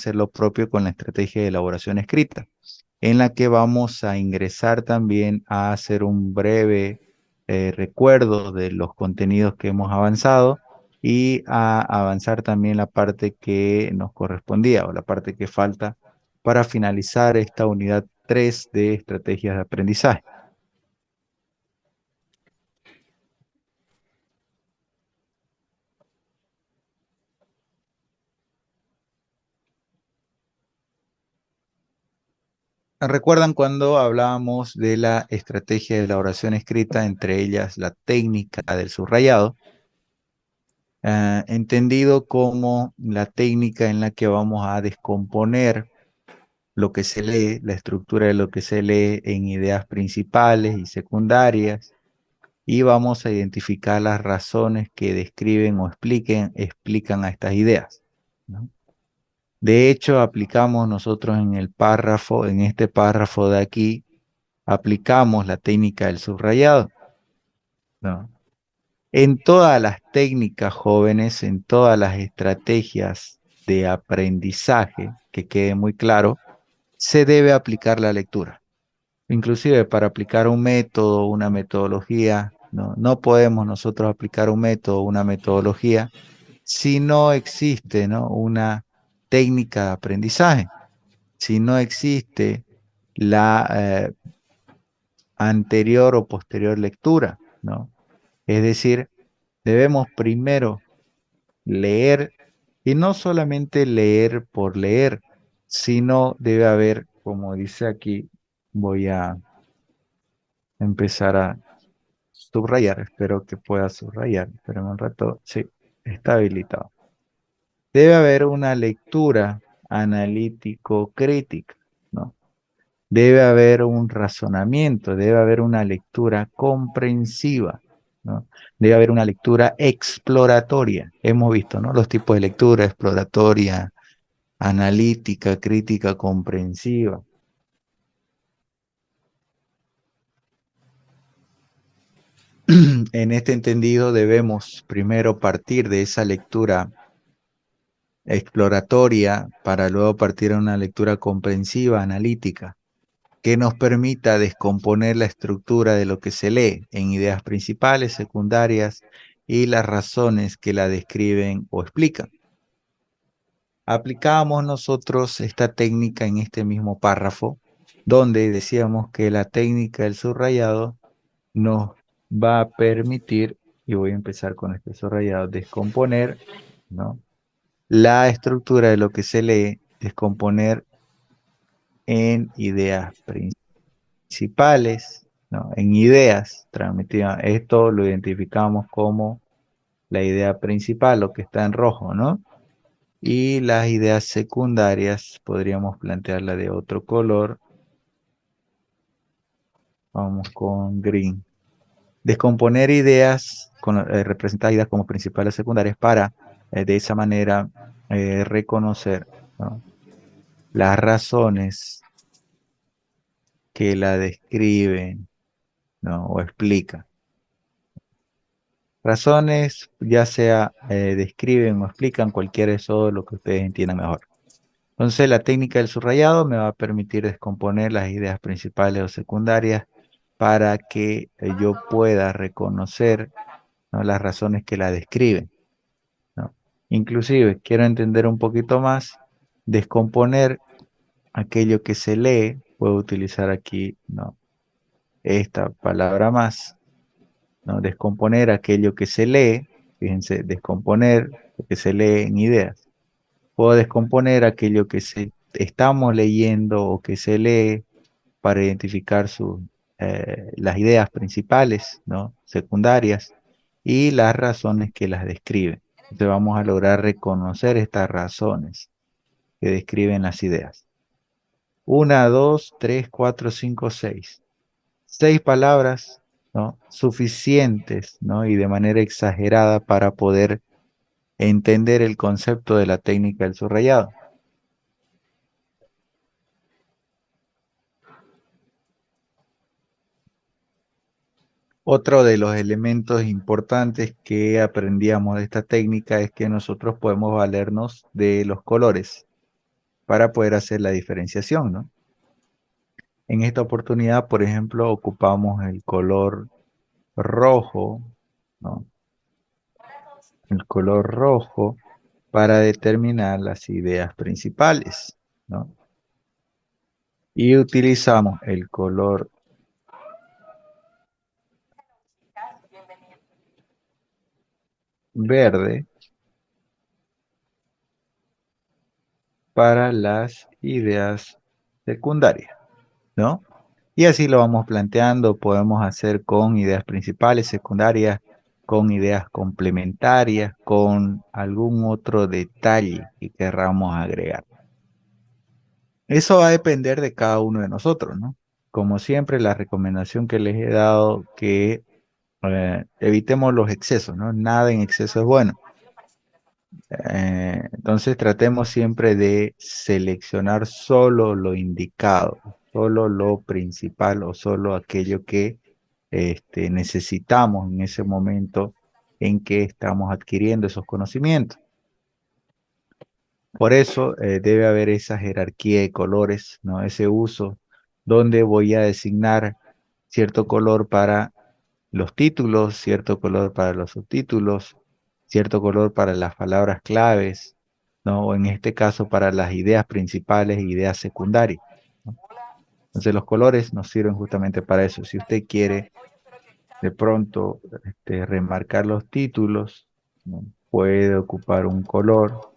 hacer lo propio con la estrategia de elaboración escrita, en la que vamos a ingresar también a hacer un breve recuerdo de los contenidos que hemos avanzado y a avanzar también la parte que nos correspondía o la parte que falta para finalizar esta unidad 3 de estrategias de aprendizaje. ¿Recuerdan cuando hablábamos de la estrategia de elaboración escrita, entre ellas la técnica del subrayado? Entendido como la técnica en la que vamos a descomponer lo que se lee, la estructura de lo que se lee en ideas principales y secundarias, y vamos a identificar las razones que describen o explican a estas ideas, ¿no? De hecho, aplicamos nosotros en el párrafo, en este párrafo de aquí, aplicamos la técnica del subrayado, ¿no? En todas las técnicas jóvenes, en todas las estrategias de aprendizaje, que quede muy claro, se debe aplicar la lectura. Inclusive para aplicar un método, una metodología, no, no podemos nosotros aplicar un método, una metodología, si no existe, ¿no?, una técnica de aprendizaje, si no existe la anterior o posterior lectura, ¿no? Es decir, debemos primero leer, y no solamente leer por leer, sino debe haber, como dice aquí, voy a empezar a subrayar, espero que pueda subrayar, pero en un rato, sí, está habilitado. Debe haber una lectura analítico-crítica, ¿no? Debe haber un razonamiento, debe haber una lectura comprensiva, ¿no? Debe haber una lectura exploratoria. Hemos visto, ¿no?, los tipos de lectura: exploratoria, analítica, crítica, comprensiva. En este entendido, debemos primero partir de esa lectura exploratoria para luego partir a una lectura comprensiva, analítica, que nos permita descomponer la estructura de lo que se lee en ideas principales, secundarias y las razones que la describen o explican. Aplicamos nosotros esta técnica en este mismo párrafo, donde decíamos que la técnica del subrayado nos va a permitir, y voy a empezar con este subrayado, descomponer, ¿no?, la estructura de lo que se lee, descomponer en ideas principales, ¿no?, en ideas transmitidas. Esto lo identificamos como la idea principal, lo que está en rojo, ¿no? Y las ideas secundarias podríamos plantearla de otro color. Vamos con green. Descomponer ideas, representar ideas como principales o secundarias para de esa manera reconocer, ¿no?, las razones que la describen, ¿no?, o explican. Razones, ya sea describen o explican, cualquiera de eso, lo que ustedes entiendan mejor. Entonces, la técnica del subrayado me va a permitir descomponer las ideas principales o secundarias para que yo pueda reconocer, ¿no?, las razones que la describen, ¿no? Inclusive, quiero entender un poquito más, descomponer aquello que se lee, puedo utilizar aquí, ¿no?, esta palabra más, ¿no? Descomponer aquello que se lee, fíjense, descomponer lo que se lee en ideas. Puedo descomponer aquello que estamos leyendo o que se lee para identificar las ideas principales, ¿no?, secundarias, y las razones que las describen. Entonces vamos a lograr reconocer estas razones que describen las ideas. 1, 2, 3, 4, 5, 6. 6 palabras, ¿no?, suficientes, ¿no?, y de manera exagerada para poder entender el concepto de la técnica del subrayado. Otro de los elementos importantes que aprendíamos de esta técnica es que nosotros podemos valernos de los colores. para poder hacer la diferenciación, ¿no? En esta oportunidad, por ejemplo, ocupamos el color rojo, ¿no? El color rojo para determinar las ideas principales, ¿no? Y utilizamos el color verde para las ideas secundarias, ¿no? Y así lo vamos planteando, podemos hacer con ideas principales, secundarias, con ideas complementarias, con algún otro detalle que querramos agregar. Eso va a depender de cada uno de nosotros, ¿no? Como siempre, la recomendación que les he dado que evitemos los excesos, ¿no? Nada en exceso es bueno. Entonces tratemos siempre de seleccionar solo lo indicado, solo lo principal o solo aquello que necesitamos en ese momento en que estamos adquiriendo esos conocimientos. Por eso debe haber esa jerarquía de colores, ¿no? Ese uso donde voy a designar cierto color para los títulos, cierto color para los subtítulos, cierto color para las palabras claves, ¿no? O en este caso para las ideas principales e ideas secundarias, ¿no? Entonces los colores nos sirven justamente para eso. Si usted quiere de pronto remarcar los títulos, ¿no? Puede ocupar un color,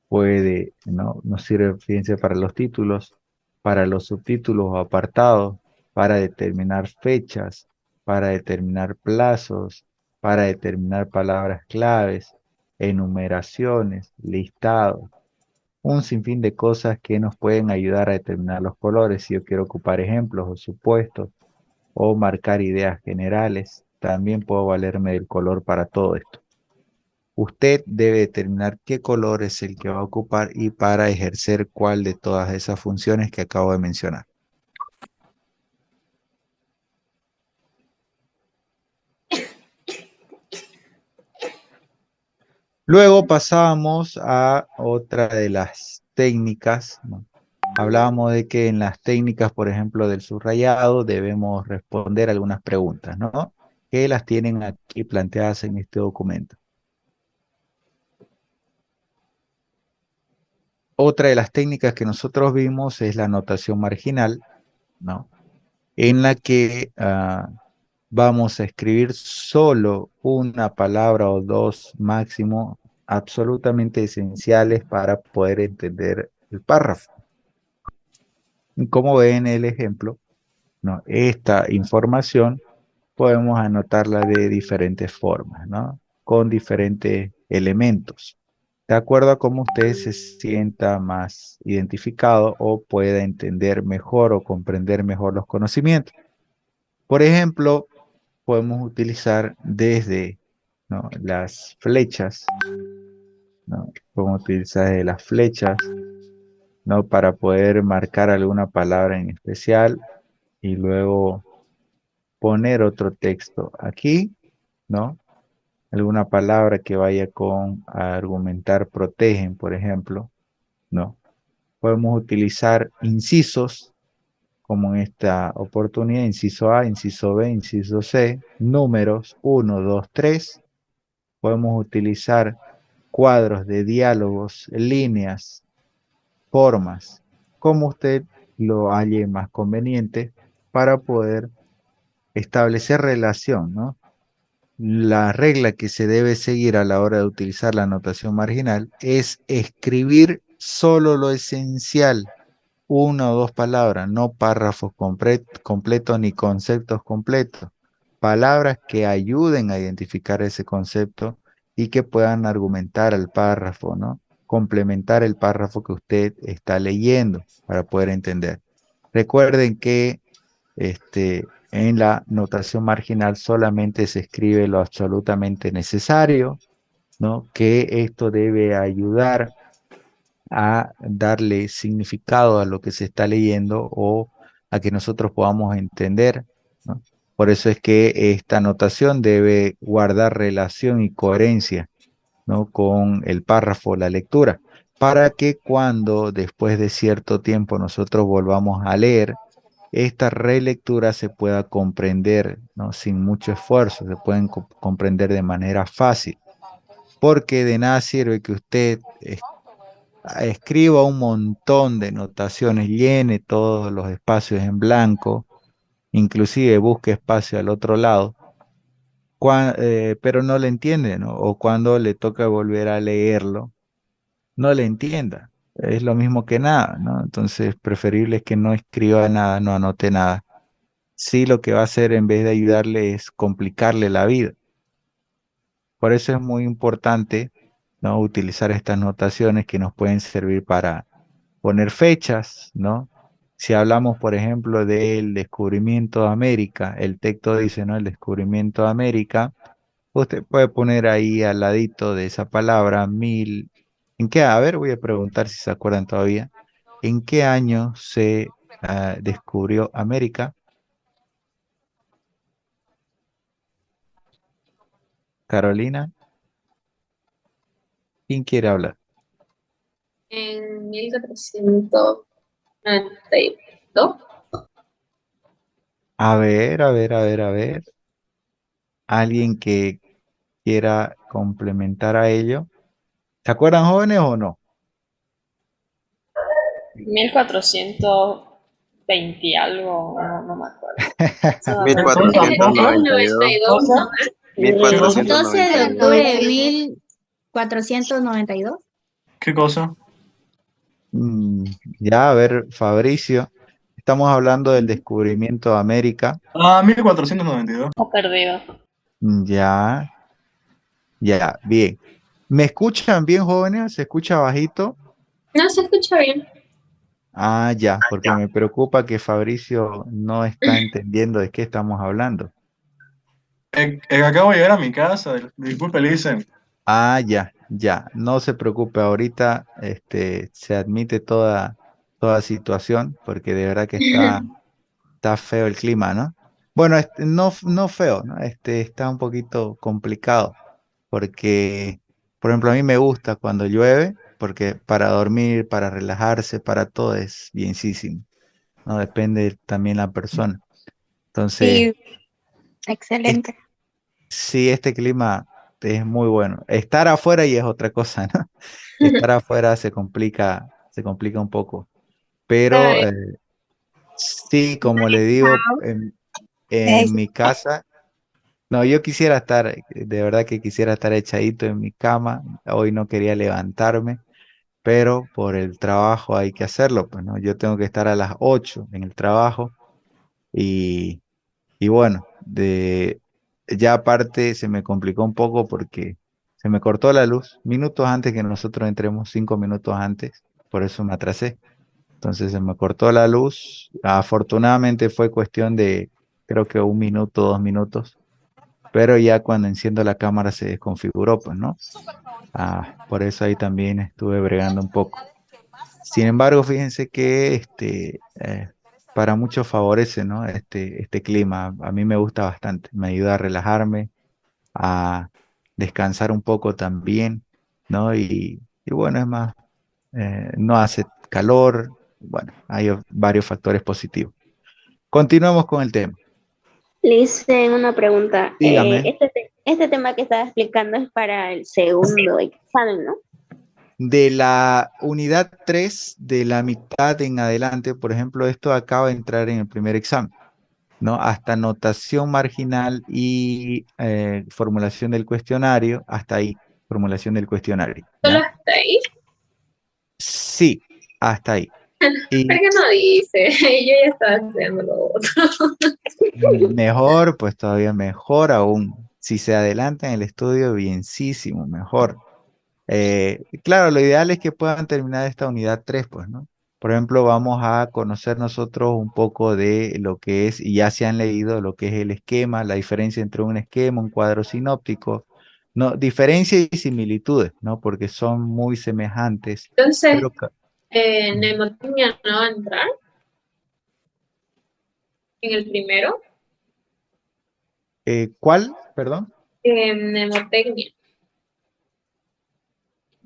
puede, ¿no? Nos sirve, fíjense, para los títulos, para los subtítulos o apartados, para determinar fechas, para determinar plazos, para determinar palabras claves, enumeraciones, listados, un sinfín de cosas que nos pueden ayudar a determinar los colores. Si yo quiero ocupar ejemplos o supuestos o marcar ideas generales, también puedo valerme del color para todo esto. Usted debe determinar qué color es el que va a ocupar y para ejercer cuál de todas esas funciones que acabo de mencionar. Luego pasamos a otra de las técnicas, ¿no? Hablábamos de que en las técnicas, por ejemplo, del subrayado, debemos responder algunas preguntas, ¿no? Que las tienen aquí planteadas en este documento. Otra de las técnicas que nosotros vimos es la notación marginal, ¿no? En la que vamos a escribir solo una palabra o dos máximo absolutamente esenciales para poder entender el párrafo. Como ven en el ejemplo, ¿no? Esta información podemos anotarla de diferentes formas, ¿no? Con diferentes elementos, de acuerdo a cómo usted se sienta más identificado o pueda entender mejor o comprender mejor los conocimientos. Por ejemplo, podemos utilizar desde, ¿no? Las flechas, ¿no? Podemos utilizar desde las flechas, ¿no? Para poder marcar alguna palabra en especial y luego poner otro texto aquí, ¿no? Alguna palabra que vaya con argumentar protegen, por ejemplo, ¿no? Podemos utilizar incisos, como en esta oportunidad, inciso A, inciso B, inciso C, números uno, 2, 3. Podemos utilizar cuadros de diálogos, líneas, formas, como usted lo halle más conveniente para poder establecer relación, ¿no? La regla que se debe seguir a la hora de utilizar la notación marginal es escribir solo lo esencial, una o dos palabras, no párrafos completos ni conceptos completos. Palabras que ayuden a identificar ese concepto y que puedan argumentar el párrafo, ¿no? Complementar el párrafo que usted está leyendo para poder entender. Recuerden que en la notación marginal solamente se escribe lo absolutamente necesario, ¿no? Que esto debe ayudar a darle significado a lo que se está leyendo o a que nosotros podamos entender, ¿no? Por eso es que esta notación debe guardar relación y coherencia, ¿no? Con el párrafo, la lectura. para que cuando después de cierto tiempo nosotros volvamos a leer, esta relectura se pueda comprender, ¿no? Sin mucho esfuerzo, se pueden comprender de manera fácil, porque de nada sirve que usted escriba un montón de notaciones, llene todos los espacios en blanco, inclusive busque espacio al otro lado, pero no le entiende, ¿no? O cuando le toca volver a leerlo, no le entienda. Es lo mismo que nada, ¿no? Entonces, preferible es que no escriba nada, no anote nada. Sí, lo que va a hacer en vez de ayudarle es complicarle la vida. Por eso es muy importante, ¿no? Utilizar estas notaciones que nos pueden servir para poner fechas, ¿no? Si hablamos, por ejemplo, del descubrimiento de América, el texto dice, ¿no? El descubrimiento de América, usted puede poner ahí al ladito de esa palabra mil. ¿En qué? A ver, voy a preguntar si se acuerdan todavía. ¿En qué año se descubrió América? Carolina, ¿quién quiere hablar? En 1492. A ver, a ver, a ver, a ver. ¿Alguien que quiera complementar a ello? ¿Se acuerdan jóvenes o no? 1420 algo, no, no me acuerdo. Eso Mil data ¿Qué de- cosa? cuatrocientos ¿Cosa? noventa y noventa dos y dos, ¿Cosa? ¿no? mil ¿Qué cosa? cuatrocientos 12 noventa de y dos octubre de 1492. ¿Qué cosa? Ya, a ver, Fabricio, estamos hablando del descubrimiento de América. 1492. Está perdido. Ya, ya, bien. ¿Me escuchan bien, jóvenes? ¿Se escucha bajito? No se escucha bien. Ah, ya, porque me preocupa que Fabricio no está entendiendo de qué estamos hablando. Acabo de llegar a mi casa. Disculpe, Lisen. Ah, ya, ya, no se preocupe, ahorita se admite toda situación, porque de verdad que está feo el clima, ¿no? Bueno, no, no feo, ¿no? Está un poquito complicado, porque, por ejemplo, a mí me gusta cuando llueve, porque para dormir, para relajarse, para todo es bienísimo, ¿no? Depende también la persona. Entonces, Sí, es- excelente. sí, este clima es muy bueno. Estar afuera y es otra cosa, ¿no? Estar afuera se complica un poco, pero Ay, sí, como le digo, en mi casa. No, yo quisiera estar, de verdad que quisiera estar echadito en mi cama. Hoy no quería levantarme, pero por el trabajo hay que hacerlo, pues, ¿no? Yo tengo que estar a las 8 en el trabajo y, y bueno, ya aparte se me complicó un poco porque se me cortó la luz minutos antes que nosotros entremos, 5 minutos antes, por eso me atrasé. Entonces se me cortó la luz. Afortunadamente fue cuestión de, creo que 1 minuto, 2 minutos, pero ya cuando enciendo la cámara se desconfiguró, pues, ¿no? Por eso ahí también estuve bregando un poco. Sin embargo, fíjense que para muchos favorece, ¿no? Este clima. A mí me gusta bastante, me ayuda a relajarme, a descansar un poco también, ¿no? Y bueno, es más, no hace calor, bueno, hay varios factores positivos. Continuamos con el tema. Le hice una pregunta. Dígame. Este tema que estaba explicando es para el segundo examen, ¿no? De la unidad 3 de la mitad en adelante, por ejemplo, esto acaba de entrar en el primer examen, ¿no? Hasta notación marginal y formulación del cuestionario, hasta ahí, formulación del cuestionario, solo ¿ya? hasta ahí. Sí, hasta ahí. ¿Por Y qué no dice? Yo ya estaba estudiando lo otro. mejor, pues todavía mejor aún. Si se adelanta en el estudio, bienísimo, mejor. Claro, lo ideal es que puedan terminar esta unidad 3, pues, ¿no? Por ejemplo, vamos a conocer nosotros un poco de lo que es, y ya se han leído lo que es el esquema, la diferencia entre un esquema, un cuadro sinóptico, ¿no? Diferencia y similitudes, ¿no? Porque son muy semejantes, Entonces, pero mnemotecnia no va a entrar en el primero. ¿cuál? Perdón. Mnemotecnia.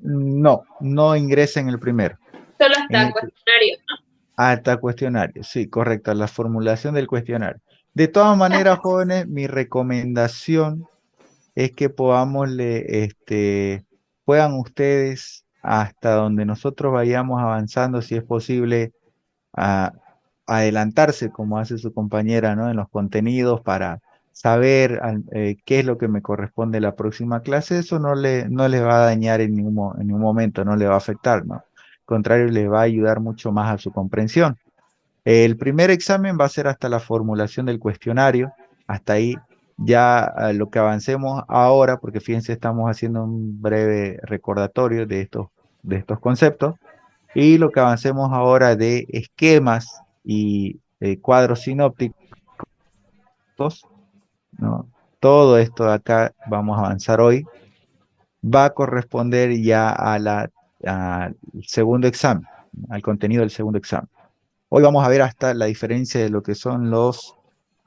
No, no ingresa en el primero. Solo En hasta el, cuestionario. hasta cuestionario, sí, correcto, la formulación del cuestionario. De todas maneras, jóvenes, mi recomendación es que puedan ustedes, hasta donde nosotros vayamos avanzando, si es posible, a adelantarse, como hace su compañera, ¿no? En los contenidos para saber qué es lo que me corresponde la próxima clase. Eso no le va a dañar en ningún momento, no le va a afectar, ¿no? Al contrario, le va a ayudar mucho más a su comprensión. El primer examen va a ser hasta la formulación del cuestionario. Hasta ahí ya lo que avancemos ahora, porque fíjense, estamos haciendo un breve recordatorio de estos conceptos. Y lo que avancemos ahora de esquemas y cuadros sinópticos, ¿no? Todo esto de acá vamos a avanzar hoy, va a corresponder ya al segundo examen, al contenido del segundo examen. Hoy vamos a ver hasta la diferencia de lo que son los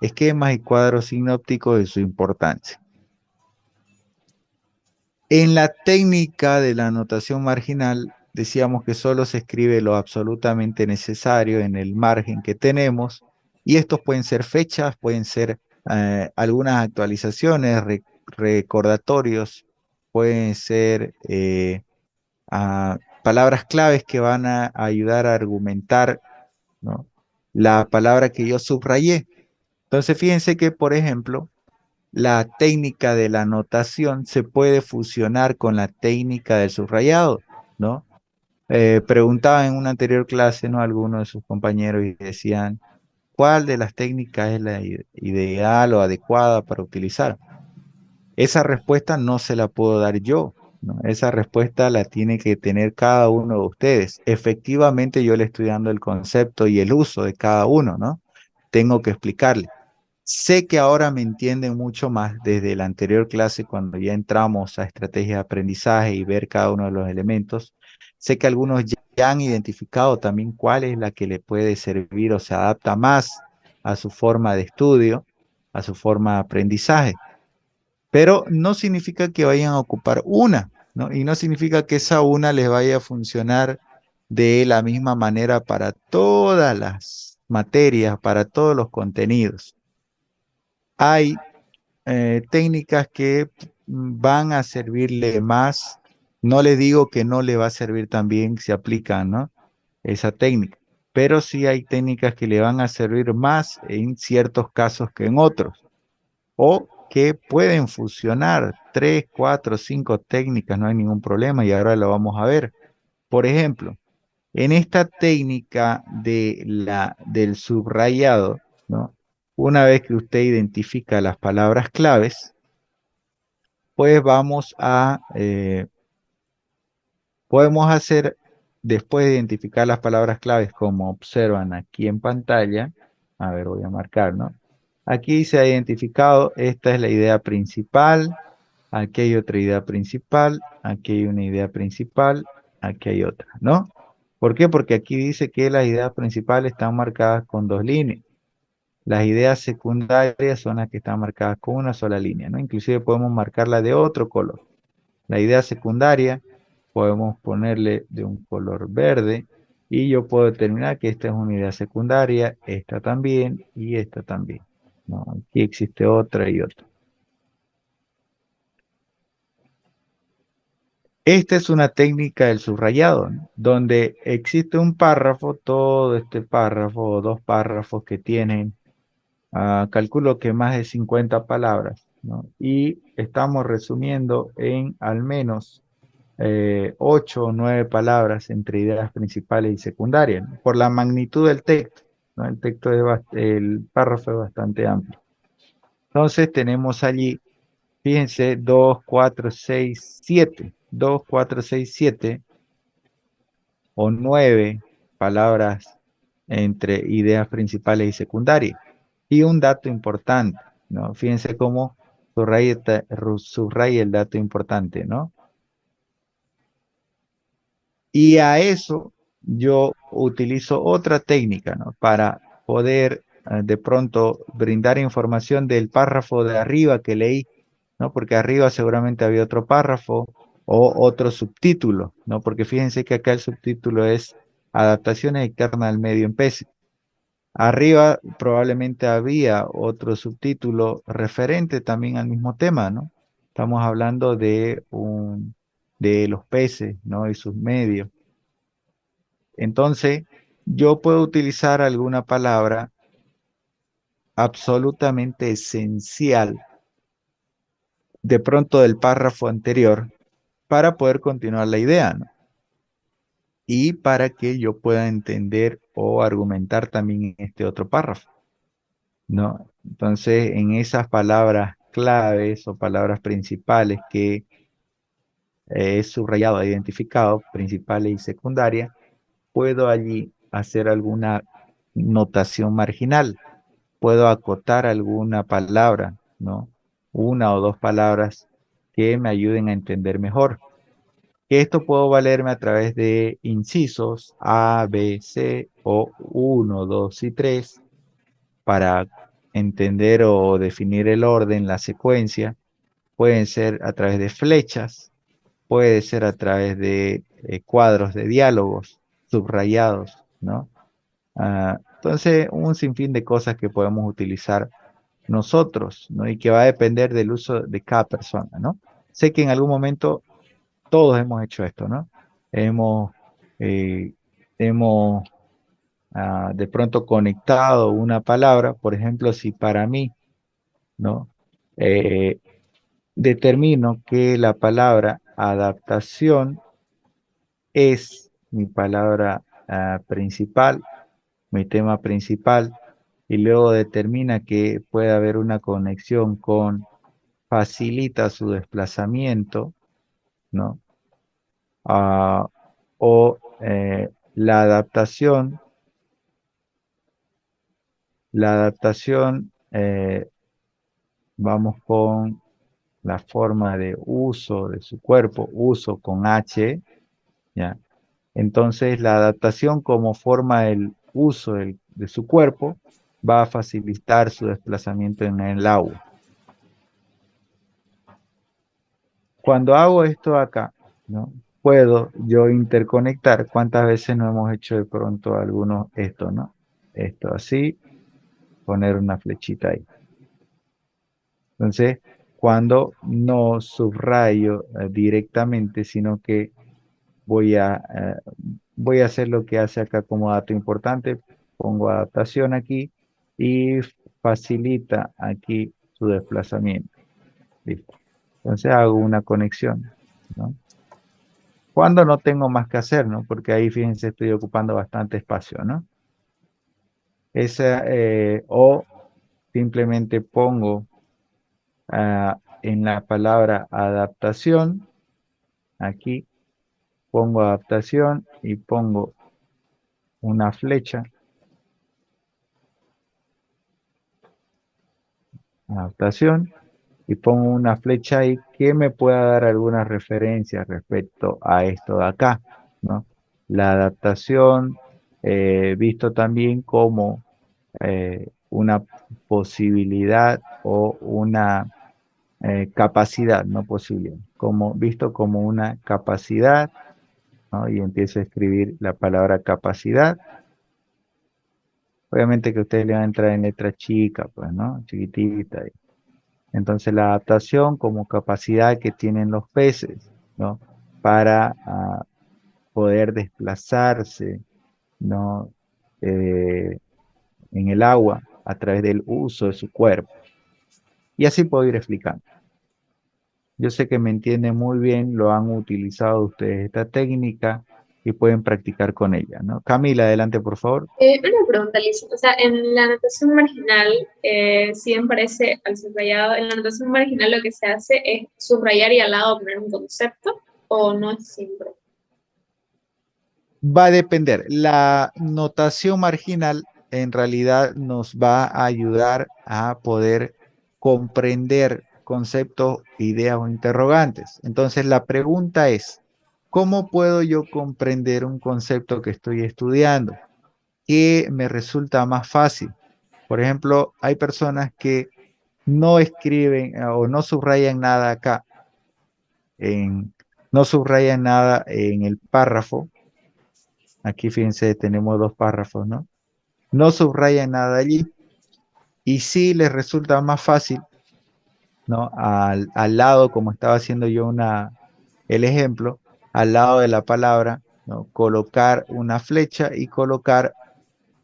esquemas y cuadros sinópticos y su importancia. En la técnica de la anotación marginal, decíamos que solo se escribe lo absolutamente necesario en el margen que tenemos, y estos pueden ser fechas, pueden ser algunas actualizaciones, recordatorios, pueden ser palabras claves que van a ayudar a argumentar, ¿no? La palabra que yo subrayé. Entonces, fíjense que, por ejemplo, la técnica de la anotación se puede fusionar con la técnica del subrayado, ¿no? Preguntaba en una anterior clase, ¿no? Algunos de sus compañeros y decían, ¿cuál de las técnicas es la ideal o adecuada para utilizar? Esa respuesta no se la puedo dar yo, ¿no? Esa respuesta la tiene que tener cada uno de ustedes. Efectivamente, yo le estoy dando el concepto y el uso de cada uno, ¿no? Tengo que explicarle. Sé que ahora me entienden mucho más desde la anterior clase cuando ya entramos a estrategias de aprendizaje y ver cada uno de los elementos. Sé que algunos ya han identificado también cuál es la que le puede servir o se adapta más a su forma de estudio, a su forma de aprendizaje. Pero no significa que vayan a ocupar una, ¿no? Y no significa que esa una les vaya a funcionar de la misma manera para todas las materias, para todos los contenidos. Hay técnicas que van a servirle más. No le digo que no le va a servir también si aplican, ¿no? Esa técnica, pero sí hay técnicas que le van a servir más en ciertos casos que en otros, o que pueden fusionar tres, cuatro, cinco técnicas, no hay ningún problema y ahora lo vamos a ver. Por ejemplo, en esta técnica del subrayado, ¿no? Una vez que usted identifica las palabras claves, pues podemos hacer, después de identificar las palabras claves como observan aquí en pantalla, a ver, voy a marcar, ¿no? Aquí se ha identificado, esta es la idea principal, aquí hay otra idea principal, aquí hay una idea principal, aquí hay otra, ¿no? ¿Por qué? Porque aquí dice que las ideas principales están marcadas con dos líneas. Las ideas secundarias son las que están marcadas con una sola línea, ¿no? Inclusive podemos marcarla de otro color. La idea secundaria podemos ponerle de un color verde y yo puedo determinar que esta es una idea secundaria, esta también y esta también, ¿no? Aquí existe otra y otra. Esta es una técnica del subrayado, ¿no? Donde existe un párrafo, todo este párrafo o dos párrafos que tienen, calculo que más de 50 palabras, ¿no? Y estamos resumiendo en al menos 8 o 9 palabras entre ideas principales y secundarias, ¿no? Por la magnitud del texto, ¿no? El párrafo es bastante amplio. Entonces tenemos allí, fíjense, 2, 4, 6, 7, 2, 4, 6, 7 o 9 palabras entre ideas principales y secundarias. Y un dato importante, ¿no? Fíjense cómo subraya el dato importante, ¿no? Y a eso yo utilizo otra técnica, ¿no? Para poder de pronto brindar información del párrafo de arriba que leí, ¿no? Porque arriba seguramente había otro párrafo o otro subtítulo, ¿no? Porque fíjense que acá el subtítulo es adaptaciones externas al medio en peces. Arriba probablemente había otro subtítulo referente también al mismo tema, ¿no? Estamos hablando de los peces, ¿no? Y sus medios. Entonces, yo puedo utilizar alguna palabra absolutamente esencial de pronto del párrafo anterior para poder continuar la idea, ¿no? Y para que yo pueda entender o argumentar también en este otro párrafo, ¿no? Entonces, en esas palabras claves o palabras principales que he subrayado, he identificado, principales y secundarias, puedo allí hacer alguna notación marginal, puedo acotar alguna palabra, ¿no? Una o dos palabras que me ayuden a entender mejor. Que esto puedo valerme a través de incisos A, B, C o uno, 2 y 3 para entender o definir el orden, la secuencia. Pueden ser a través de flechas, puede ser a través de cuadros de diálogos subrayados, ¿no? Entonces, un sinfín de cosas que podemos utilizar nosotros, ¿no? Y que va a depender del uso de cada persona, ¿no? Sé que en algún momento todos hemos hecho esto, ¿no? Hemos, eh, hemos de pronto conectado una palabra, por ejemplo, si para mí, ¿no? Eh, determino que la palabra adaptación es mi palabra principal, mi tema principal, y luego determina que puede haber una conexión con facilita su desplazamiento, ¿no? Ah, o la adaptación, vamos con la forma de uso de su cuerpo, uso con H, ¿ya? Entonces, la adaptación como forma del uso de su cuerpo va a facilitar su desplazamiento en el agua. Cuando hago esto acá, ¿no? Puedo yo interconectar. ¿Cuántas veces no hemos hecho de pronto algunos esto, ¿no? Esto así, poner una flechita ahí. Entonces, cuando no subrayo directamente, sino que voy a hacer lo que hace acá como dato importante, pongo adaptación aquí y facilita aquí su desplazamiento. Listo. Entonces hago una conexión, ¿no? Cuando no tengo más que hacer, ¿no? Porque ahí, fíjense, estoy ocupando bastante espacio, ¿no? O simplemente pongo en la palabra adaptación, aquí pongo adaptación y pongo una flecha, adaptación, y pongo una flecha ahí que me pueda dar algunas referencias respecto a esto de acá, ¿no? La adaptación, visto también como una posibilidad o una capacidad, no posibilidad, como, visto como una capacidad, ¿no? Y empiezo a escribir la palabra capacidad. Obviamente que ustedes le van a entrar en letra chica, pues, ¿no? Chiquitita. Entonces, la adaptación como capacidad que tienen los peces, ¿no? Para poder desplazarse, ¿no? Eh, en el agua a través del uso de su cuerpo. Y así puedo ir explicando. Yo sé que me entienden muy bien, lo han utilizado ustedes esta técnica y pueden practicar con ella, ¿no? Camila, adelante, por favor. Una pregunta, Liz. O sea, en la anotación marginal, si bien parece al subrayado, en la anotación marginal lo que se hace es subrayar y al lado poner un concepto, o no es siempre. Va a depender. La notación marginal en realidad nos va a ayudar a poder comprender conceptos, ideas o interrogantes. Entonces, la pregunta es, ¿cómo puedo yo comprender un concepto que estoy estudiando? ¿Qué me resulta más fácil? Por ejemplo, hay personas que no escriben o no subrayan nada acá No subrayan nada en el párrafo. Aquí fíjense, tenemos dos párrafos, ¿no? No subrayan nada allí. Y sí les resulta más fácil, ¿no? Al lado, como estaba haciendo yo el ejemplo, al lado de la palabra, ¿no? Colocar una flecha y colocar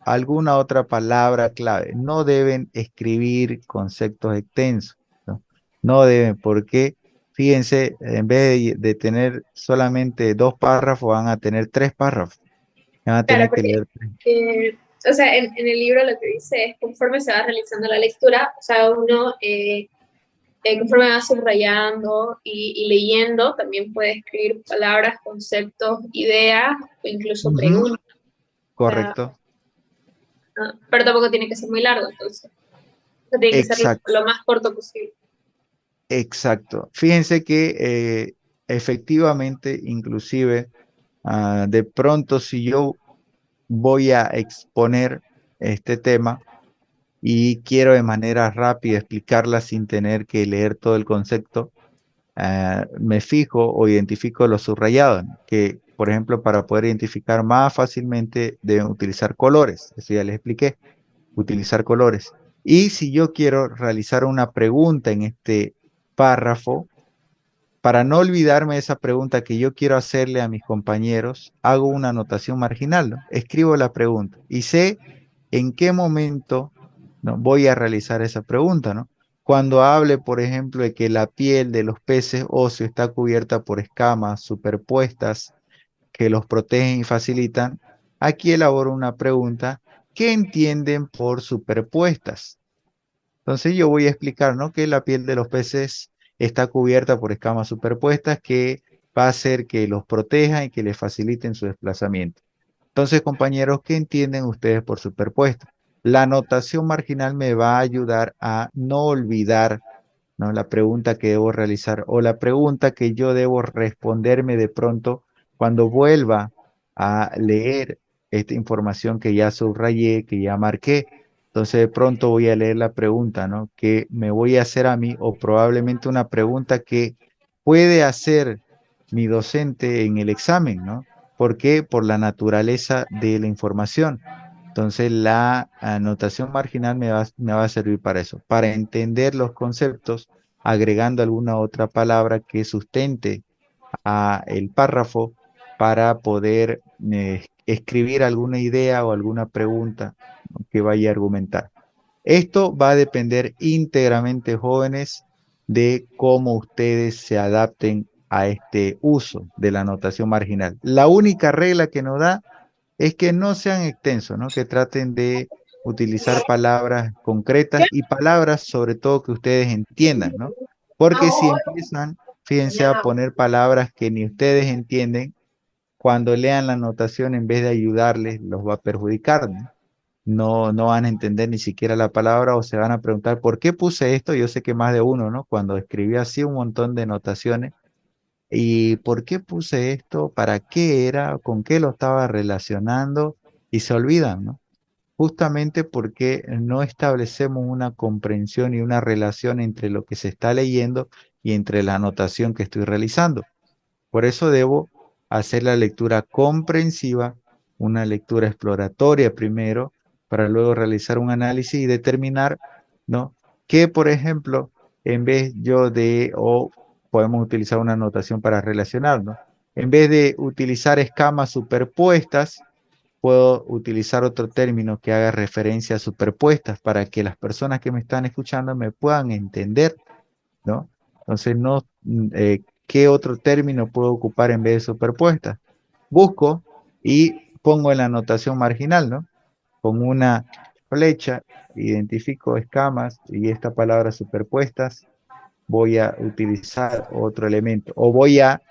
alguna otra palabra clave. No deben escribir conceptos extensos, ¿no? No deben, porque fíjense, en vez de tener solamente dos párrafos, van a tener tres párrafos. Van a Claro, tener que porque, leer. o sea, en el libro lo que dice es conforme se va realizando la lectura, o sea, uno conforme va subrayando y leyendo, también puede escribir palabras, conceptos, ideas o incluso Ujú, preguntas. O sea, correcto. pero tampoco tiene que ser muy largo, entonces. O sea, tiene que ser Exacto. lo más corto posible. Exacto. Fíjense que efectivamente, inclusive, de pronto si yo voy a exponer este tema y quiero de manera rápida explicarla sin tener que leer todo el concepto, me fijo o identifico los subrayados, ¿no? Que, por ejemplo, para poder identificar más fácilmente deben utilizar colores. Eso ya les expliqué, utilizar colores. Y si yo quiero realizar una pregunta en este párrafo, para no olvidarme de esa pregunta que yo quiero hacerle a mis compañeros, hago una anotación marginal, ¿no? Escribo la pregunta y sé en qué momento, ¿no? Voy a realizar esa pregunta, ¿no? Cuando hable, por ejemplo, de que la piel de los peces óseos está cubierta por escamas superpuestas que los protegen y facilitan, aquí elaboro una pregunta. ¿Qué entienden por superpuestas? Entonces yo voy a explicar, ¿no? Que la piel de los peces está cubierta por escamas superpuestas que va a hacer que los protejan y que les faciliten su desplazamiento. Entonces, compañeros, ¿qué entienden ustedes por superpuesto? La anotación marginal me va a ayudar a no olvidar, ¿no? La pregunta que debo realizar o la pregunta que yo debo responderme de pronto cuando vuelva a leer esta información que ya subrayé, que ya marqué. Entonces, de pronto voy a leer la pregunta, ¿no? Que me voy a hacer a mí o probablemente una pregunta que puede hacer mi docente en el examen, ¿no? ¿Por qué? Por la naturaleza de la información. Entonces, la anotación marginal me va a servir para eso, para entender los conceptos, agregando alguna otra palabra que sustente a el párrafo para poder escribir alguna idea o alguna pregunta, ¿no? Que vaya a argumentar. Esto va a depender íntegramente, jóvenes, de cómo ustedes se adapten a este uso de la anotación marginal. La única regla que nos da es que no sean extensos, ¿no? Que traten de utilizar palabras concretas y palabras sobre todo que ustedes entiendan, ¿no? Porque si empiezan, fíjense, a poner palabras que ni ustedes entienden, cuando lean la anotación en vez de ayudarles, los va a perjudicar, ¿no? No van a entender ni siquiera la palabra o se van a preguntar, ¿por qué puse esto? Yo sé que más de uno, ¿no? Cuando escribí así un montón de anotaciones, ¿y por qué puse esto? ¿Para qué era? ¿Con qué lo estaba relacionando? Y se olvidan, ¿no? Justamente porque no establecemos una comprensión y una relación entre lo que se está leyendo y entre la anotación que estoy realizando. Por eso debo hacer la lectura comprensiva, una lectura exploratoria primero, para luego realizar un análisis y determinar, ¿no? Que, por ejemplo, en vez yo de, o podemos utilizar una notación para relacionar, ¿no? En vez de utilizar escamas superpuestas, puedo utilizar otro término que haga referencia a superpuestas para que las personas que me están escuchando me puedan entender, ¿no? Entonces, no, ¿qué otro término puedo ocupar en vez de superpuesta? Busco y pongo en la anotación marginal, ¿no? Con una flecha, identifico escamas y esta palabra superpuestas, voy a utilizar otro elemento o voy a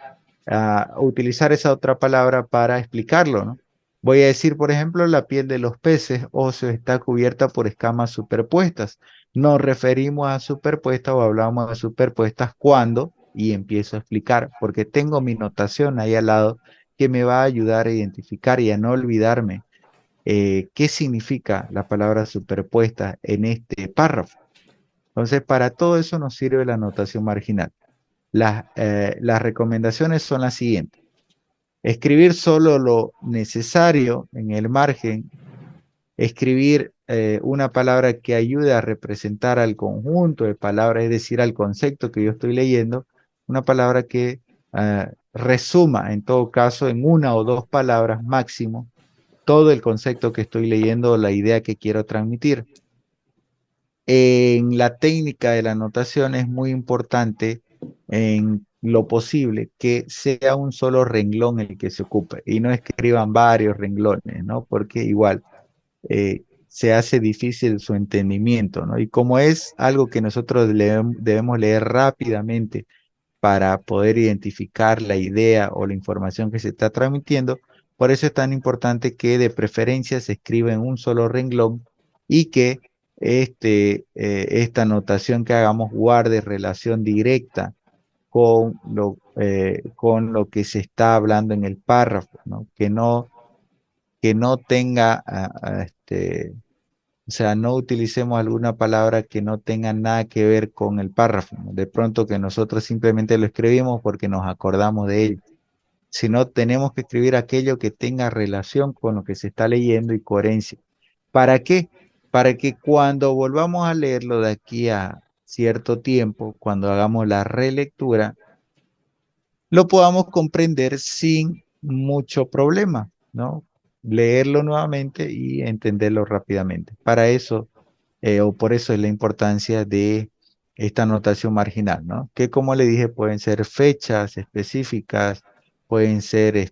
utilizar esa otra palabra para explicarlo, ¿no? Voy a decir, por ejemplo, la piel de los peces óseos está cubierta por escamas superpuestas. Nos referimos a superpuestas o hablamos de superpuestas cuando, y empiezo a explicar, porque tengo mi notación ahí al lado que me va a ayudar a identificar y a no olvidarme qué significa la palabra superpuesta en este párrafo. Entonces, para todo eso nos sirve la notación marginal. Las recomendaciones son las siguientes. Escribir solo lo necesario en el margen, escribir una palabra que ayude a representar al conjunto de palabras, es decir, al concepto que yo estoy leyendo, una palabra que resuma, en todo caso, en una o dos palabras máximo, todo el concepto que estoy leyendo o la idea que quiero transmitir. En la técnica de la anotación es muy importante en lo posible que sea un solo renglón el que se ocupe y no escriban varios renglones, ¿no? Porque igual se hace difícil su entendimiento, ¿no? Y como es algo que nosotros debemos leer rápidamente para poder identificar la idea o la información que se está transmitiendo, por eso es tan importante que de preferencia se escriba en un solo renglón y que esta anotación que hagamos guarde relación directa con lo que se está hablando en el párrafo, ¿no? Que no tenga, o sea, no utilicemos alguna palabra que no tenga nada que ver con el párrafo, ¿no? De pronto que nosotros simplemente lo escribimos porque nos acordamos de ello, sino tenemos que escribir aquello que tenga relación con lo que se está leyendo y coherencia. ¿Para qué? Para que cuando volvamos a leerlo de aquí a cierto tiempo, cuando hagamos la relectura, lo podamos comprender sin mucho problema, ¿no? Leerlo nuevamente y entenderlo rápidamente. Para eso, o por eso es la importancia de esta anotación marginal, ¿no? Que como le dije, pueden ser fechas específicas, pueden ser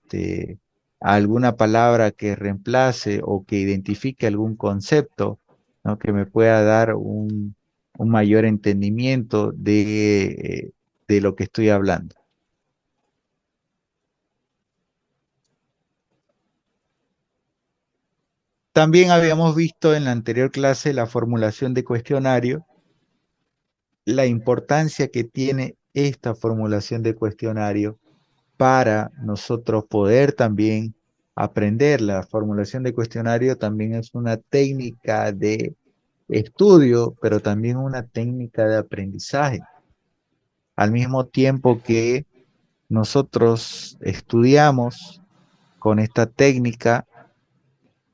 alguna palabra que reemplace o que identifique algún concepto, ¿no? Que me pueda dar un mayor entendimiento de lo que estoy hablando. También habíamos visto en la anterior clase la formulación de cuestionario, la importancia que tiene esta formulación de cuestionario para nosotros poder también aprender. La formulación de cuestionario también es una técnica de estudio, pero también una técnica de aprendizaje. Al mismo tiempo que nosotros estudiamos con esta técnica,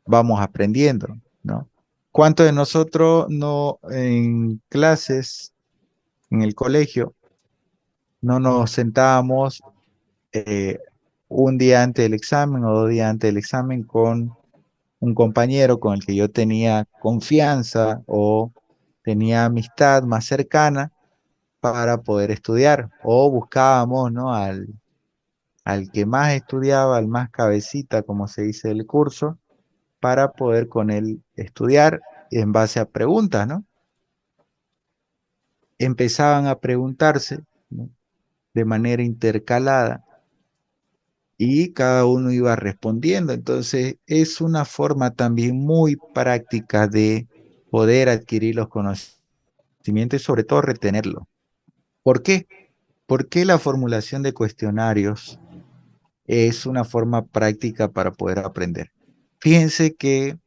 vamos aprendiendo, ¿no? ¿Cuántos de nosotros no en clases, en el colegio, no nos sentábamos eh, un día antes del examen o 2 días antes del examen con un compañero con el que yo tenía confianza o tenía amistad más cercana para poder estudiar? O buscábamos, ¿no? Al que más estudiaba, al más cabecita, como se dice del curso, para poder con él estudiar en base a preguntas, ¿no? Empezaban a preguntarse, ¿no? De manera intercalada y cada uno iba respondiendo. Entonces, es una forma también muy práctica de poder adquirir los conocimientos y sobre todo retenerlos. ¿Por qué? Porque la formulación de cuestionarios es una forma práctica para poder aprender. Fíjense que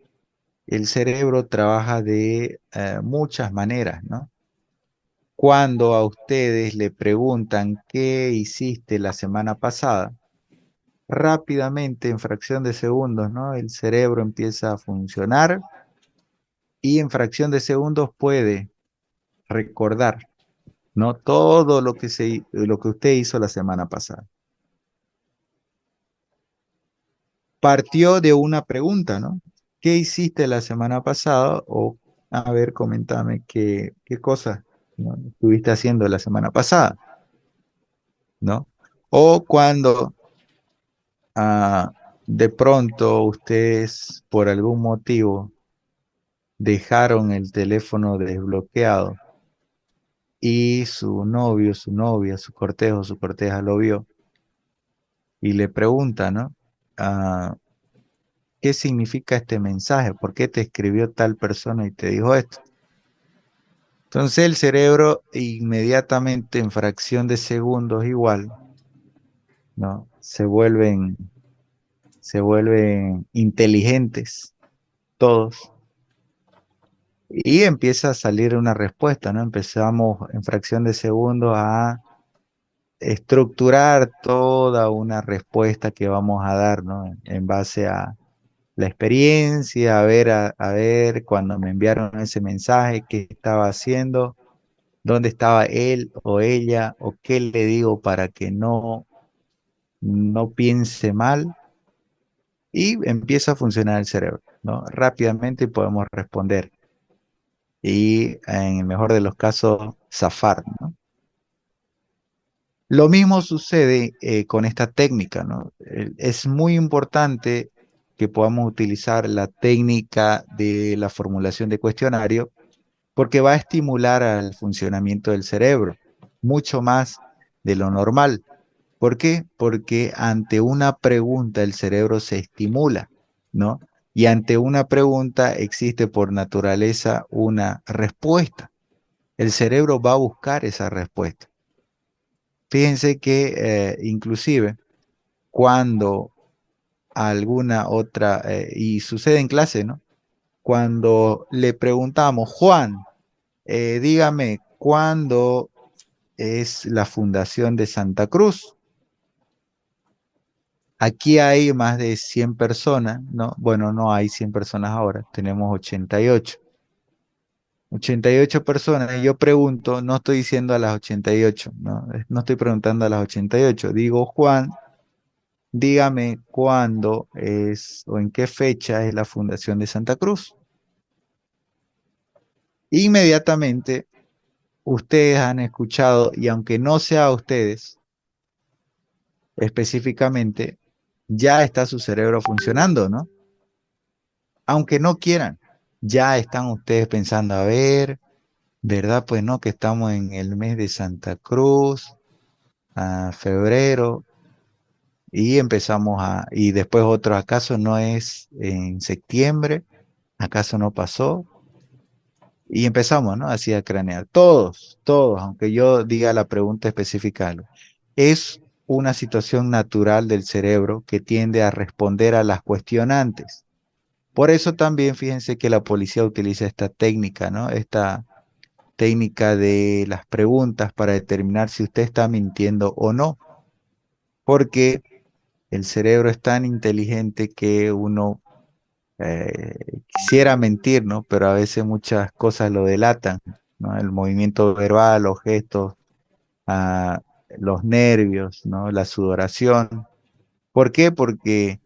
el cerebro trabaja de muchas maneras, ¿no? Cuando a ustedes le preguntan qué hiciste la semana pasada, rápidamente, en fracción de segundos, ¿no? El cerebro empieza a funcionar y en fracción de segundos puede recordar, ¿no? Todo lo que usted hizo la semana pasada. Partió de una pregunta, ¿no? ¿Qué hiciste la semana pasada? O, a ver, coméntame qué cosas, ¿no? Estuviste haciendo la semana pasada, ¿no? O cuando ah, de pronto ustedes, por algún motivo, dejaron el teléfono desbloqueado y su novio, su novia, su cortejo, su corteja lo vio y le pregunta, ¿no? Ah, ¿qué significa este mensaje? ¿Por qué te escribió tal persona y te dijo esto? Entonces el cerebro inmediatamente en fracción de segundos igual, ¿no? Se vuelven inteligentes todos y empieza a salir una respuesta, ¿no? Empezamos en fracción de segundos a estructurar toda una respuesta que vamos a dar, ¿no? En base a la experiencia, a ver cuando me enviaron ese mensaje, qué estaba haciendo, dónde estaba él o ella, o qué le digo para que no piense mal, y empieza a funcionar el cerebro, ¿no? Rápidamente podemos responder y en el mejor de los casos zafar, ¿no? Lo mismo sucede con esta técnica, ¿no? Es muy importante que podamos utilizar la técnica de la formulación de cuestionario porque va a estimular al funcionamiento del cerebro mucho más de lo normal. ¿Por qué? Porque ante una pregunta el cerebro se estimula, ¿no? Y ante una pregunta existe por naturaleza una respuesta. El cerebro va a buscar esa respuesta. Fíjense que inclusive cuando alguna otra, y sucede en clase, ¿no? Cuando le preguntamos, Juan, dígame, ¿cuándo es la fundación de Santa Cruz? Aquí hay más de 100 personas, ¿no? Bueno, no hay 100 personas ahora, tenemos 88. 88 personas, y yo pregunto, no estoy diciendo a las 88, ¿no? No estoy preguntando a las 88, digo, Juan, dígame cuándo es o en qué fecha es la fundación de Santa Cruz. Inmediatamente ustedes han escuchado, y aunque no sea a ustedes específicamente, ya está su cerebro funcionando, ¿no? Aunque no quieran, ya están ustedes pensando, a ver, ¿verdad? Pues no, que estamos en el mes de Santa Cruz, a febrero, y empezamos y después otro, ¿acaso no es en septiembre? ¿Acaso no pasó? Y empezamos, ¿no? Así a cranear. Todos, aunque yo diga la pregunta específica, es una situación natural del cerebro que tiende a responder a las cuestionantes. Por eso también fíjense que la policía utiliza esta técnica, ¿no? Esta técnica de las preguntas para determinar si usted está mintiendo o no, porque el cerebro es tan inteligente que uno quisiera mentir, ¿no? Pero a veces muchas cosas lo delatan, ¿no? El movimiento verbal, los gestos, ah, los nervios, ¿no? La sudoración. ¿Por qué? Porque